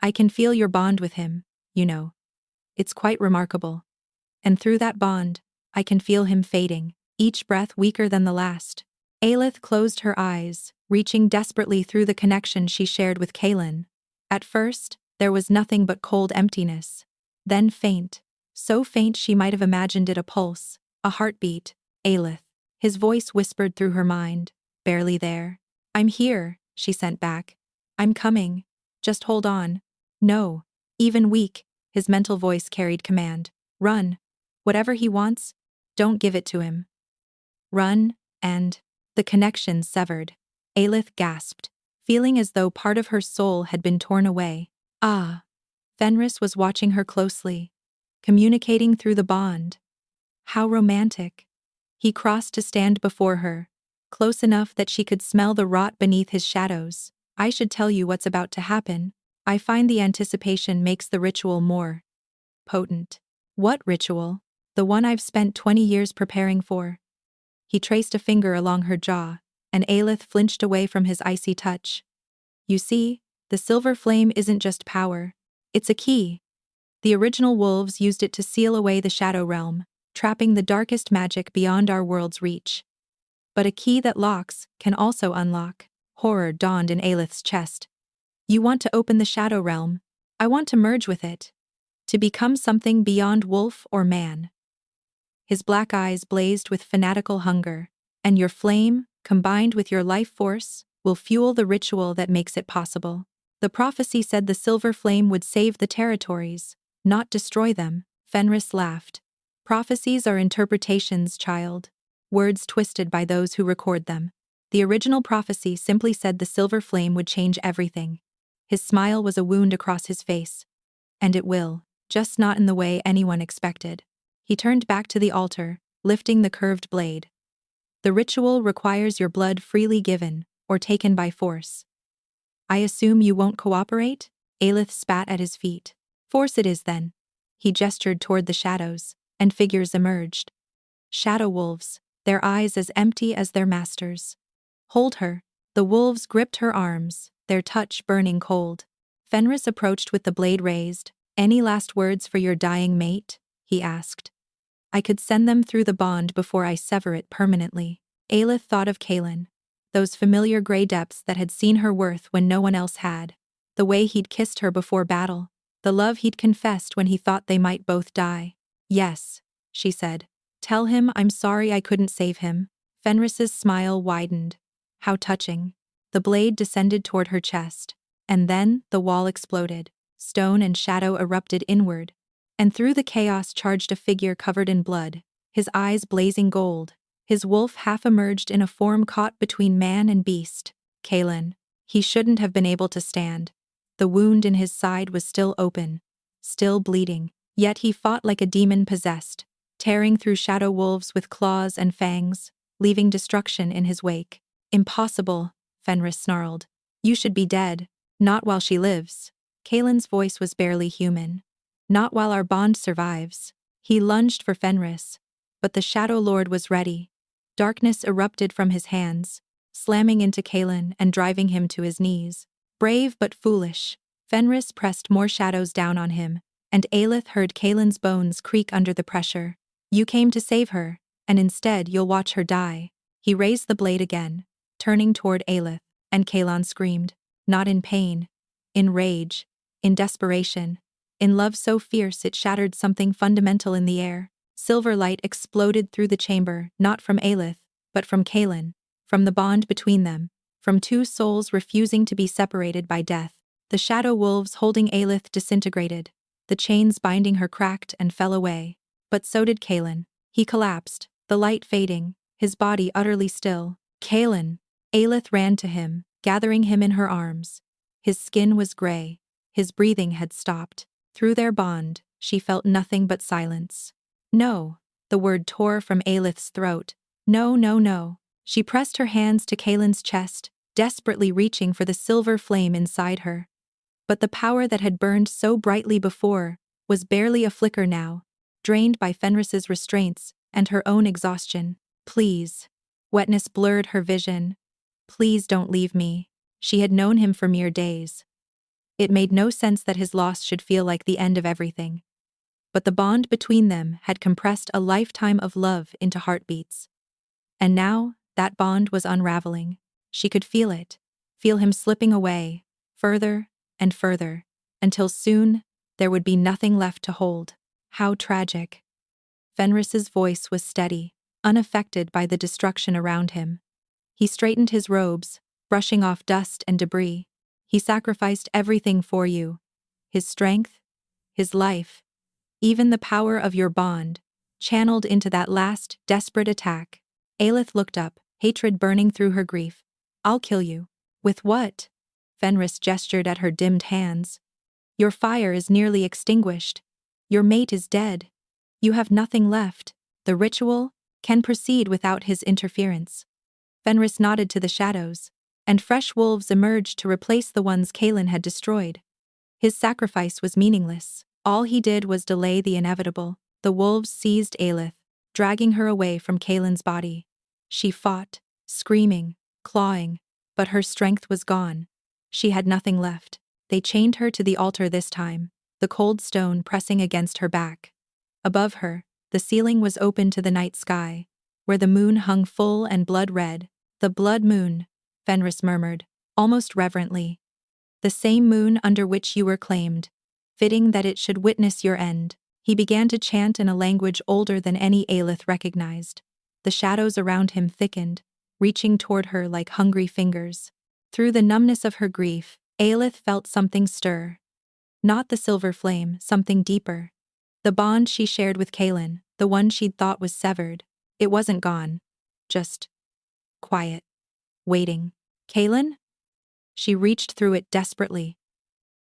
"I can feel your bond with him, you know. It's quite remarkable. And through that bond, I can feel him fading, each breath weaker than the last." Aelith closed her eyes, reaching desperately through the connection she shared with Kaelin. At first, there was nothing but cold emptiness. Then faint, so faint she might have imagined it a pulse, a heartbeat. "Aelith." His voice whispered through her mind, barely there. "I'm here," she sent back. "I'm coming. Just hold on." "No." Even weak, his mental voice carried command. "Run. Whatever he wants, don't give it to him. Run," and the connection severed. Aelith gasped, feeling as though part of her soul had been torn away. Ah. Fenris was watching her closely, communicating through the bond. How romantic. He crossed to stand before her, close enough that she could smell the rot beneath his shadows. "I should tell you what's about to happen. I find the anticipation makes the ritual more potent." "What ritual?" "The one I've spent 20 years preparing for." He traced a finger along her jaw, and Aelith flinched away from his icy touch. "You see, the silver flame isn't just power. It's a key. The original wolves used it to seal away the shadow realm, trapping the darkest magic beyond our world's reach. But a key that locks can also unlock." Horror dawned in Aelith's chest. "You want to open the shadow realm. I want to merge with it. To become something beyond wolf or man." His black eyes blazed with fanatical hunger. "And your flame, combined with your life force, will fuel the ritual that makes it possible." "The prophecy said the silver flame would save the territories, not destroy them." Fenris laughed. "Prophecies are interpretations, child. Words twisted by those who record them. The original prophecy simply said the silver flame would change everything." His smile was a wound across his face. "And it will, just not in the way anyone expected." He turned back to the altar, lifting the curved blade. "The ritual requires your blood freely given, or taken by force." "I assume you won't cooperate?" Aelith spat at his feet. "Force it is then." He gestured toward the shadows, and figures emerged. Shadow wolves, their eyes as empty as their masters. "Hold her." The wolves gripped her arms, their touch burning cold. Fenris approached with the blade raised. "Any last words for your dying mate?" he asked. "I could send them through the bond before I sever it permanently." Aelith thought of Kaelin. Those familiar gray depths that had seen her worth when no one else had. The way he'd kissed her before battle. The love he'd confessed when he thought they might both die. "Yes," she said. "Tell him I'm sorry I couldn't save him." Fenris's smile widened. How touching. The blade descended toward her chest. And then the wall exploded. Stone and shadow erupted inward. And through the chaos charged a figure covered in blood, his eyes blazing gold. His wolf half emerged in a form caught between man and beast. Kaelin. He shouldn't have been able to stand. The wound in his side was still open, still bleeding, yet he fought like a demon possessed, tearing through shadow wolves with claws and fangs, leaving destruction in his wake. "Impossible," Fenris snarled. "You should be dead. Not while she lives." Kaelin's voice was barely human. "Not while our bond survives." He lunged for Fenris, but the Shadow Lord was ready. Darkness erupted from his hands, slamming into Kaelin and driving him to his knees. "Brave but foolish." Fenris pressed more shadows down on him, and Aelith heard Kaelin's bones creak under the pressure. You came to save her, and instead you'll watch her die. He raised the blade again, turning toward Aelith, and Kaelin screamed, not in pain, in rage, in desperation, in love so fierce it shattered something fundamental in the air. Silver light exploded through the chamber, not from Aelith, but from Kaelin, from the bond between them, from two souls refusing to be separated by death. The shadow wolves holding Aelith disintegrated, the chains binding her cracked and fell away. But so did Kaelin. He collapsed, the light fading, his body utterly still. Kaelin! Aelith ran to him, gathering him in her arms. His skin was gray, his breathing had stopped. Through their bond, she felt nothing but silence. No, the word tore from Aelith's throat. No, no, no. She pressed her hands to Kaelin's chest, desperately reaching for the silver flame inside her. But the power that had burned so brightly before was barely a flicker now, drained by Fenris's restraints and her own exhaustion. Please. Wetness blurred her vision. Please don't leave me. She had known him for mere days. It made no sense that his loss should feel like the end of everything. But the bond between them had compressed a lifetime of love into heartbeats. And now, that bond was unraveling. She could feel it, feel him slipping away, further and further, until soon, there would be nothing left to hold. How tragic. Fenris's voice was steady, unaffected by the destruction around him. He straightened his robes, brushing off dust and debris. He sacrificed everything for you. His strength, his life, even the power of your bond, channeled into that last, desperate attack. Aelith looked up, hatred burning through her grief. I'll kill you. With what? Fenris gestured at her dimmed hands. Your fire is nearly extinguished. Your mate is dead. You have nothing left. The ritual can proceed without his interference. Fenris nodded to the shadows, and fresh wolves emerged to replace the ones Kaelin had destroyed. His sacrifice was meaningless. All he did was delay the inevitable. The wolves seized Aelith, dragging her away from Kaelin's body. She fought, screaming, clawing, but her strength was gone. She had nothing left. They chained her to the altar this time, the cold stone pressing against her back. Above her, the ceiling was open to the night sky, where the moon hung full and blood-red. The blood moon, Fenris murmured, almost reverently. The same moon under which you were claimed. Fitting that it should witness your end. He began to chant in a language older than any Aelith recognized. The shadows around him thickened, reaching toward her like hungry fingers. Through the numbness of her grief, Aelith felt something stir. Not the silver flame, something deeper. The bond she shared with Kaelin, the one she'd thought was severed. It wasn't gone. Just quiet. Waiting. Kaelin? She reached through it desperately.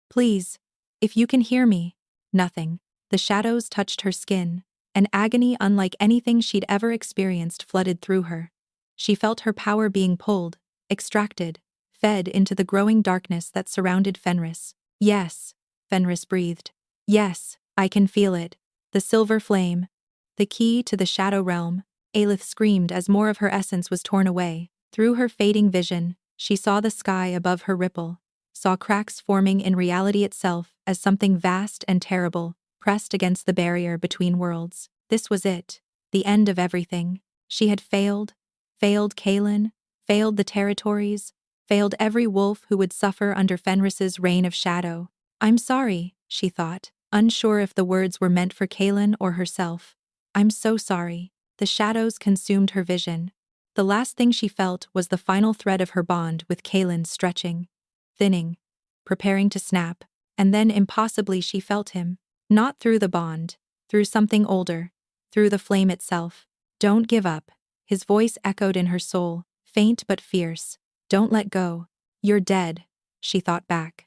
Please, if you can hear me. Nothing. The shadows touched her skin. An agony unlike anything she'd ever experienced flooded through her. She felt her power being pulled, extracted, fed into the growing darkness that surrounded Fenris. Yes, Fenris breathed. Yes, I can feel it. The silver flame. The key to the shadow realm. Aelith screamed as more of her essence was torn away. Through her fading vision, she saw the sky above her ripple, saw cracks forming in reality itself as something vast and terrible, pressed against the barrier between worlds. This was it, the end of everything. She had failed Kaelin, failed the territories, failed every wolf who would suffer under Fenris's reign of shadow. I'm sorry, she thought, unsure if the words were meant for Kaelin or herself. I'm so sorry. The shadows consumed her vision. The last thing she felt was the final thread of her bond with Kaelin stretching, thinning, preparing to snap, and then impossibly she felt him. Not through the bond, through something older, through the flame itself. Don't give up. His voice echoed in her soul, faint but fierce. Don't let go. You're dead, she thought back.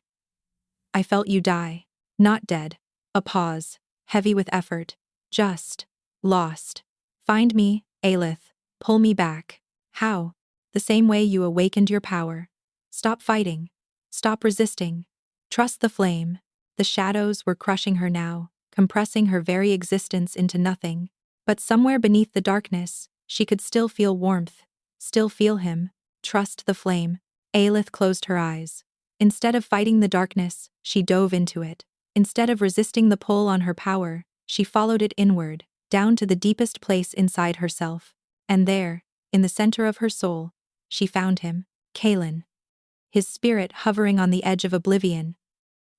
I felt you die. Not dead. A pause, heavy with effort. Just lost. Find me, Aelith. Pull me back. How? The same way you awakened your power. Stop fighting. Stop resisting. Trust the flame. The shadows were crushing her now, compressing her very existence into nothing. But somewhere beneath the darkness, she could still feel warmth, still feel him. Trust the flame. Aelith closed her eyes. Instead of fighting the darkness, she dove into it. Instead of resisting the pull on her power, she followed it inward, down to the deepest place inside herself. And there, in the center of her soul, she found him, Kalen. His spirit hovering on the edge of oblivion,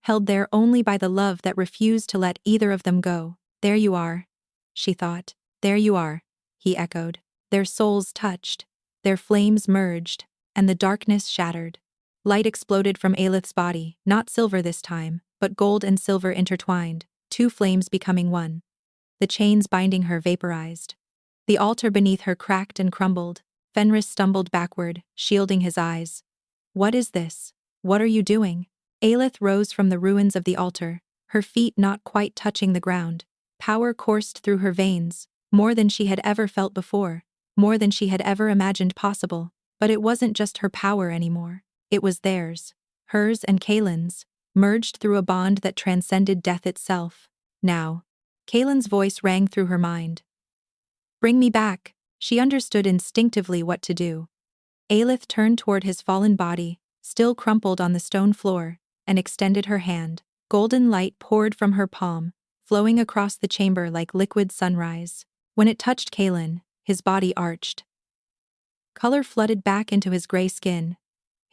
held there only by the love that refused to let either of them go. There you are, she thought. There you are, he echoed. Their souls touched, their flames merged, and the darkness shattered. Light exploded from Aelith's body, not silver this time, but gold and silver intertwined, two flames becoming one. The chains binding her vaporized. The altar beneath her cracked and crumbled. Fenris stumbled backward, shielding his eyes. What is this? What are you doing? Aelith rose from the ruins of the altar, her feet not quite touching the ground. Power coursed through her veins, more than she had ever felt before, more than she had ever imagined possible. But it wasn't just her power anymore. It was theirs, hers and Kalen's, merged through a bond that transcended death itself. Now, Kalen's voice rang through her mind. Bring me back. She understood instinctively what to do. Aelith turned toward his fallen body, still crumpled on the stone floor, and extended her hand. Golden light poured from her palm, flowing across the chamber like liquid sunrise. When it touched Kalen, his body arched. Color flooded back into his gray skin.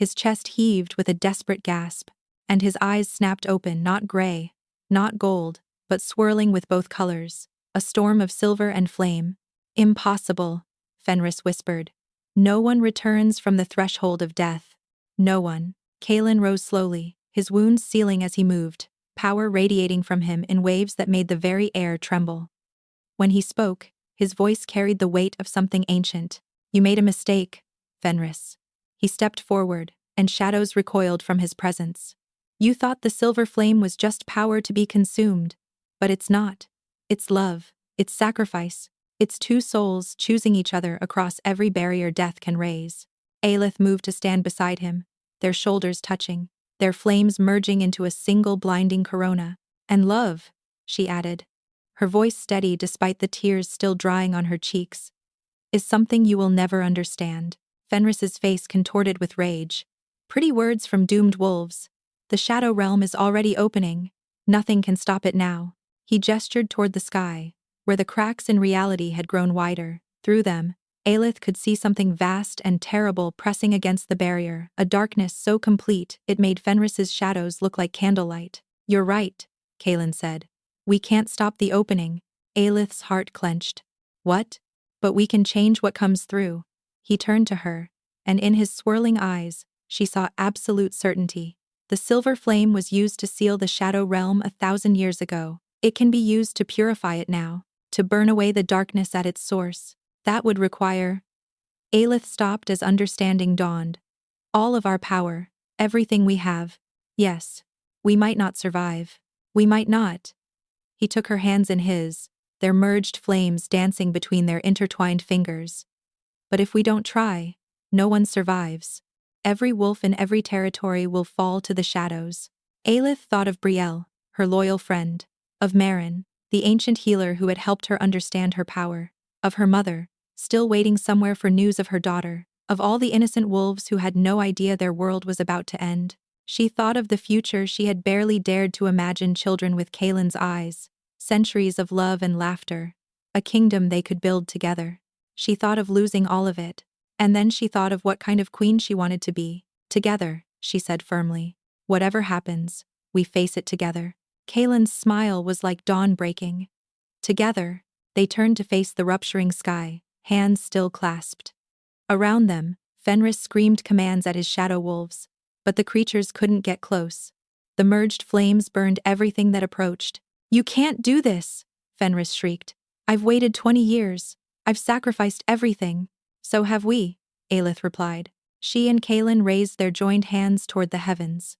His chest heaved with a desperate gasp, and his eyes snapped open, not gray, not gold, but swirling with both colors, a storm of silver and flame. Impossible, Fenris whispered. No one returns from the threshold of death. No one. Kalen rose slowly, his wounds sealing as he moved, power radiating from him in waves that made the very air tremble. When he spoke, his voice carried the weight of something ancient. You made a mistake, Fenris. He stepped forward, and shadows recoiled from his presence. You thought the silver flame was just power to be consumed, but it's not. It's love, it's sacrifice, it's two souls choosing each other across every barrier death can raise. Aelith moved to stand beside him, their shoulders touching, their flames merging into a single blinding corona. And love, she added, her voice steady despite the tears still drying on her cheeks, is something you will never understand. Fenris's face contorted with rage. Pretty words from doomed wolves. The shadow realm is already opening. Nothing can stop it now. He gestured toward the sky, where the cracks in reality had grown wider. Through them, Aelith could see something vast and terrible pressing against the barrier, a darkness so complete it made Fenris's shadows look like candlelight. You're right, Kalen said. We can't stop the opening. Aelith's heart clenched. What? But we can change what comes through. He turned to her, and in his swirling eyes, she saw absolute certainty. The silver flame was used to seal the shadow realm 1,000 years ago. It can be used to purify it now, to burn away the darkness at its source. That would require... Aelith stopped as understanding dawned. All of our power, everything we have. Yes, we might not survive. We might not. He took her hands in his, their merged flames dancing between their intertwined fingers. But if we don't try, no one survives. Every wolf in every territory will fall to the shadows. Aelith thought of Brielle, her loyal friend, of Marin, the ancient healer who had helped her understand her power, of her mother, still waiting somewhere for news of her daughter, of all the innocent wolves who had no idea their world was about to end. She thought of the future she had barely dared to imagine, children with Kalen's eyes, centuries of love and laughter, a kingdom they could build together. She thought of losing all of it, and then she thought of what kind of queen she wanted to be. Together, she said firmly. Whatever happens, we face it together. Kalen's smile was like dawn breaking. Together, they turned to face the rupturing sky, hands still clasped. Around them, Fenris screamed commands at his shadow wolves, but the creatures couldn't get close. The merged flames burned everything that approached. You can't do this, Fenris shrieked. I've waited 20 years. I've sacrificed everything. So have we, Aelith replied. She and Kalen raised their joined hands toward the heavens.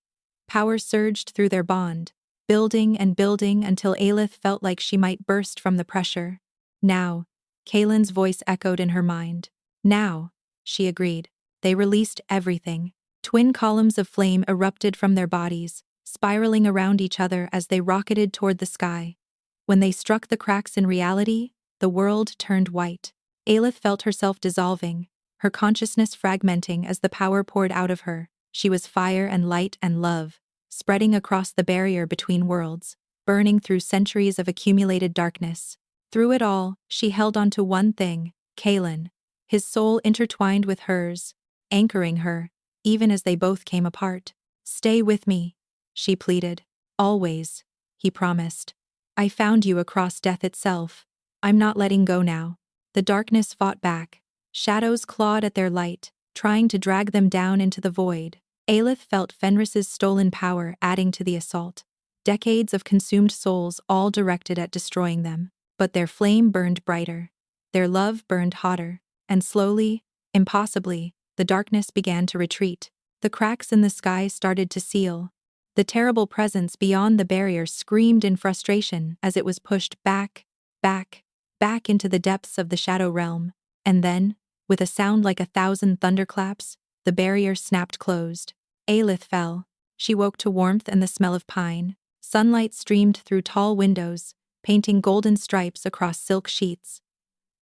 Power surged through their bond, building and building until Aelith felt like she might burst from the pressure. Now, Kalen's voice echoed in her mind. Now, she agreed. They released everything. Twin columns of flame erupted from their bodies, spiraling around each other as they rocketed toward the sky. When they struck the cracks in reality, the world turned white. Aelith felt herself dissolving, her consciousness fragmenting as the power poured out of her. She was fire and light and love, spreading across the barrier between worlds, burning through centuries of accumulated darkness. Through it all, she held on to one thing, Kalen, his soul intertwined with hers, anchoring her, even as they both came apart. "Stay with me," she pleaded. "Always," he promised. "I found you across death itself. I'm not letting go now." The darkness fought back. Shadows clawed at their light, trying to drag them down into the void. Aelith felt Fenris's stolen power adding to the assault. Decades of consumed souls all directed at destroying them. But their flame burned brighter. Their love burned hotter. And slowly, impossibly, the darkness began to retreat. The cracks in the sky started to seal. The terrible presence beyond the barrier screamed in frustration as it was pushed back, back, back into the depths of the shadow realm. And then, with a sound like 1,000 thunderclaps, the barrier snapped closed. Aelith fell. She woke to warmth and the smell of pine. Sunlight streamed through tall windows, painting golden stripes across silk sheets.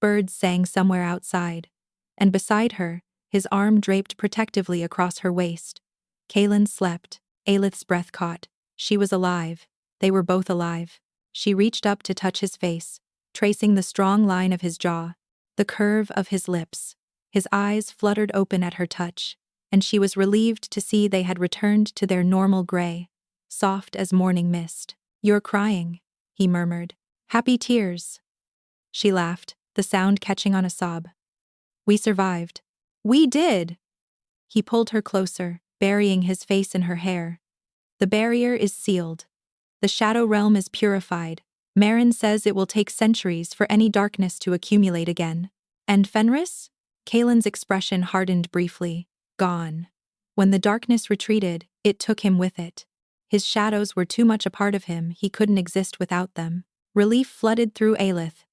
Birds sang somewhere outside. And beside her, his arm draped protectively across her waist. Kalen slept. Aelith's breath caught. She was alive. They were both alive. She reached up to touch his face, tracing the strong line of his jaw, the curve of his lips. His eyes fluttered open at her touch, and she was relieved to see they had returned to their normal gray, soft as morning mist. "You're crying," he murmured. "Happy tears." She laughed, the sound catching on a sob. "We survived." "We did!" He pulled her closer, burying his face in her hair. "The barrier is sealed. The shadow realm is purified. Marin says it will take centuries for any darkness to accumulate again. And Fenris?" Kalen's expression hardened briefly. "Gone." When the darkness retreated, it took him with it. His shadows were too much a part of him, he couldn't exist without them. Relief flooded through Aelith.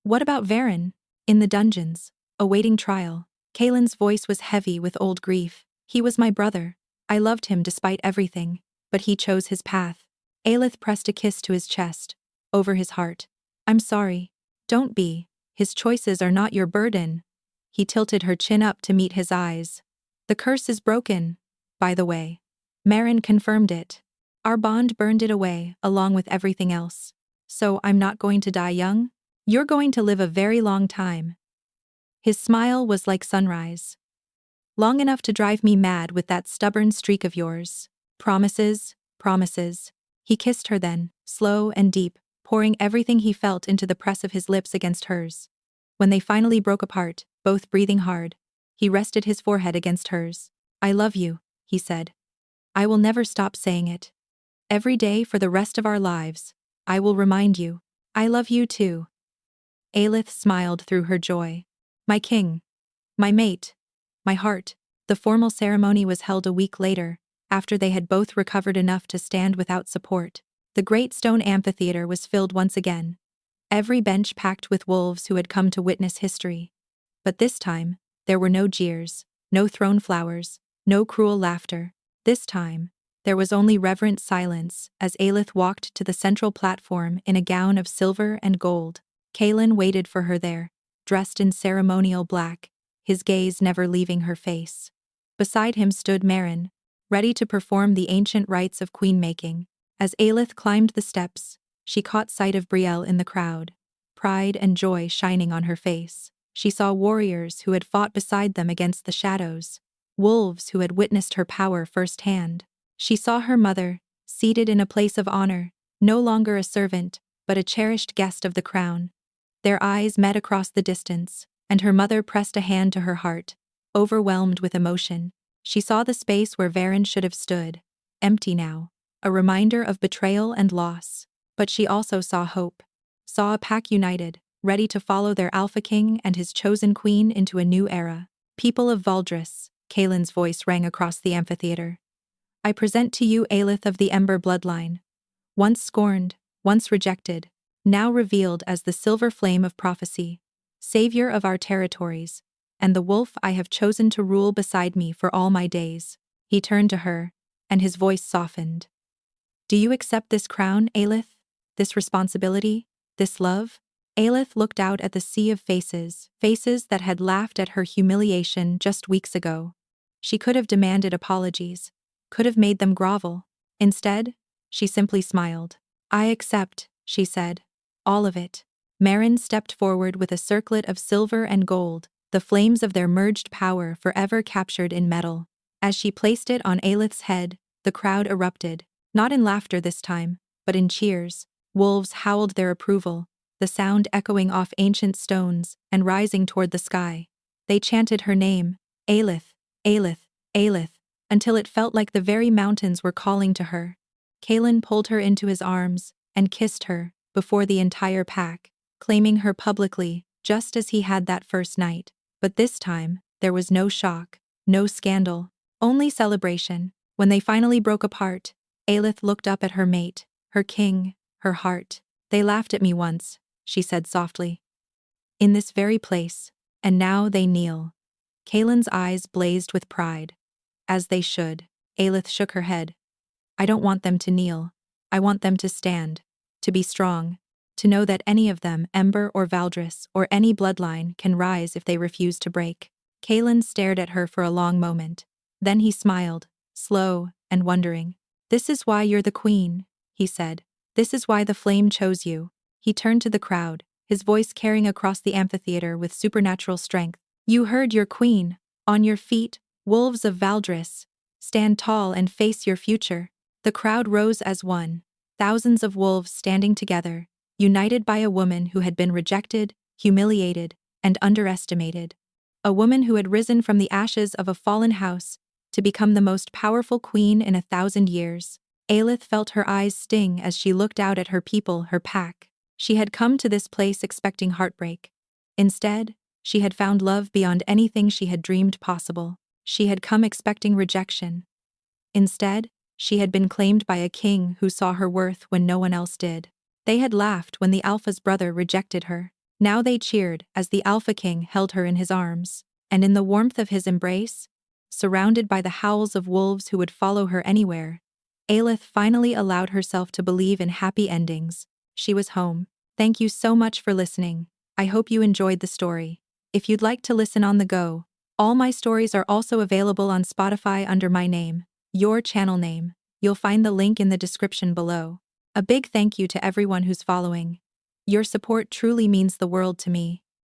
"What about Varen? In the dungeons, awaiting trial." Kalen's voice was heavy with old grief. "He was my brother. I loved him despite everything, but he chose his path." Aelith pressed a kiss to his chest, over his heart. "I'm sorry. Don't be. His choices are not your burden." He tilted her chin up to meet his eyes. "The curse is broken, by the way. Marin confirmed it. Our bond burned it away, along with everything else. So I'm not going to die young? You're going to live a very long time." His smile was like sunrise. "Long enough to drive me mad with that stubborn streak of yours. Promises, promises." He kissed her then, slow and deep, pouring everything he felt into the press of his lips against hers. When they finally broke apart, both breathing hard, he rested his forehead against hers. "I love you," he said. "I will never stop saying it. Every day for the rest of our lives, I will remind you, I love you too." Aelith smiled through her joy. "My king. My mate. My heart." The formal ceremony was held a week later, after they had both recovered enough to stand without support. The great stone amphitheater was filled once again, every bench packed with wolves who had come to witness history. But this time, there were no jeers, no thrown flowers, no cruel laughter. This time, there was only reverent silence as Aelith walked to the central platform in a gown of silver and gold. Kalen waited for her there, dressed in ceremonial black, his gaze never leaving her face. Beside him stood Marin, ready to perform the ancient rites of queen-making. As Aelith climbed the steps, she caught sight of Brielle in the crowd, pride and joy shining on her face. She saw warriors who had fought beside them against the shadows, wolves who had witnessed her power firsthand. She saw her mother, seated in a place of honor, no longer a servant, but a cherished guest of the crown. Their eyes met across the distance, and her mother pressed a hand to her heart, overwhelmed with emotion. She saw the space where Varen should have stood, empty now, a reminder of betrayal and loss. But she also saw hope, saw a pack united, ready to follow their Alpha King and his chosen queen into a new era. "People of Valdris," Kalen's voice rang across the amphitheater. "I present to you Aelith of the Ember bloodline. Once scorned, once rejected, now revealed as the silver flame of prophecy, savior of our territories, and the wolf I have chosen to rule beside me for all my days." He turned to her, and his voice softened. "Do you accept this crown, Aelith? This responsibility? This love?" Aelith looked out at the sea of faces, faces that had laughed at her humiliation just weeks ago. She could have demanded apologies, could have made them grovel. Instead, she simply smiled. "I accept," she said. "All of it." Marin stepped forward with a circlet of silver and gold, the flames of their merged power forever captured in metal. As she placed it on Aelith's head, the crowd erupted, not in laughter this time, but in cheers. Wolves howled their approval, the sound echoing off ancient stones and rising toward the sky. They chanted her name, Aelith, Aelith, Aelith, until it felt like the very mountains were calling to her. Kaelin pulled her into his arms and kissed her before the entire pack, claiming her publicly, just as he had that first night. But this time, there was no shock, no scandal, only celebration. When they finally broke apart, Aelith looked up at her mate, her king, her heart. "They laughed at me once," she said softly. "In this very place, and now they kneel." Kaelin's eyes blazed with pride. "As they should." Aelith shook her head. "I don't want them to kneel. I want them to stand, to be strong, to know that any of them, Ember or Valdris or any bloodline, can rise if they refuse to break." Kaelin stared at her for a long moment. Then he smiled, slow and wondering. "This is why you're the queen," he said. "This is why the flame chose you." He turned to the crowd, his voice carrying across the amphitheater with supernatural strength. "You heard your queen. On your feet, wolves of Valdris. Stand tall and face your future." The crowd rose as one, thousands of wolves standing together, united by a woman who had been rejected, humiliated, and underestimated. A woman who had risen from the ashes of a fallen house to become the most powerful queen in 1,000 years. Aelith felt her eyes sting as she looked out at her people, her pack. She had come to this place expecting heartbreak. Instead, she had found love beyond anything she had dreamed possible. She had come expecting rejection. Instead, she had been claimed by a king who saw her worth when no one else did. They had laughed when the Alpha's brother rejected her. Now they cheered as the Alpha King held her in his arms. And in the warmth of his embrace, surrounded by the howls of wolves who would follow her anywhere, Aelith finally allowed herself to believe in happy endings. She was home. Thank you so much for listening. I hope you enjoyed the story. If you'd like to listen on the go, all my stories are also available on Spotify under my name, your channel name. You'll find the link in the description below. A big thank you to everyone who's following. Your support truly means the world to me.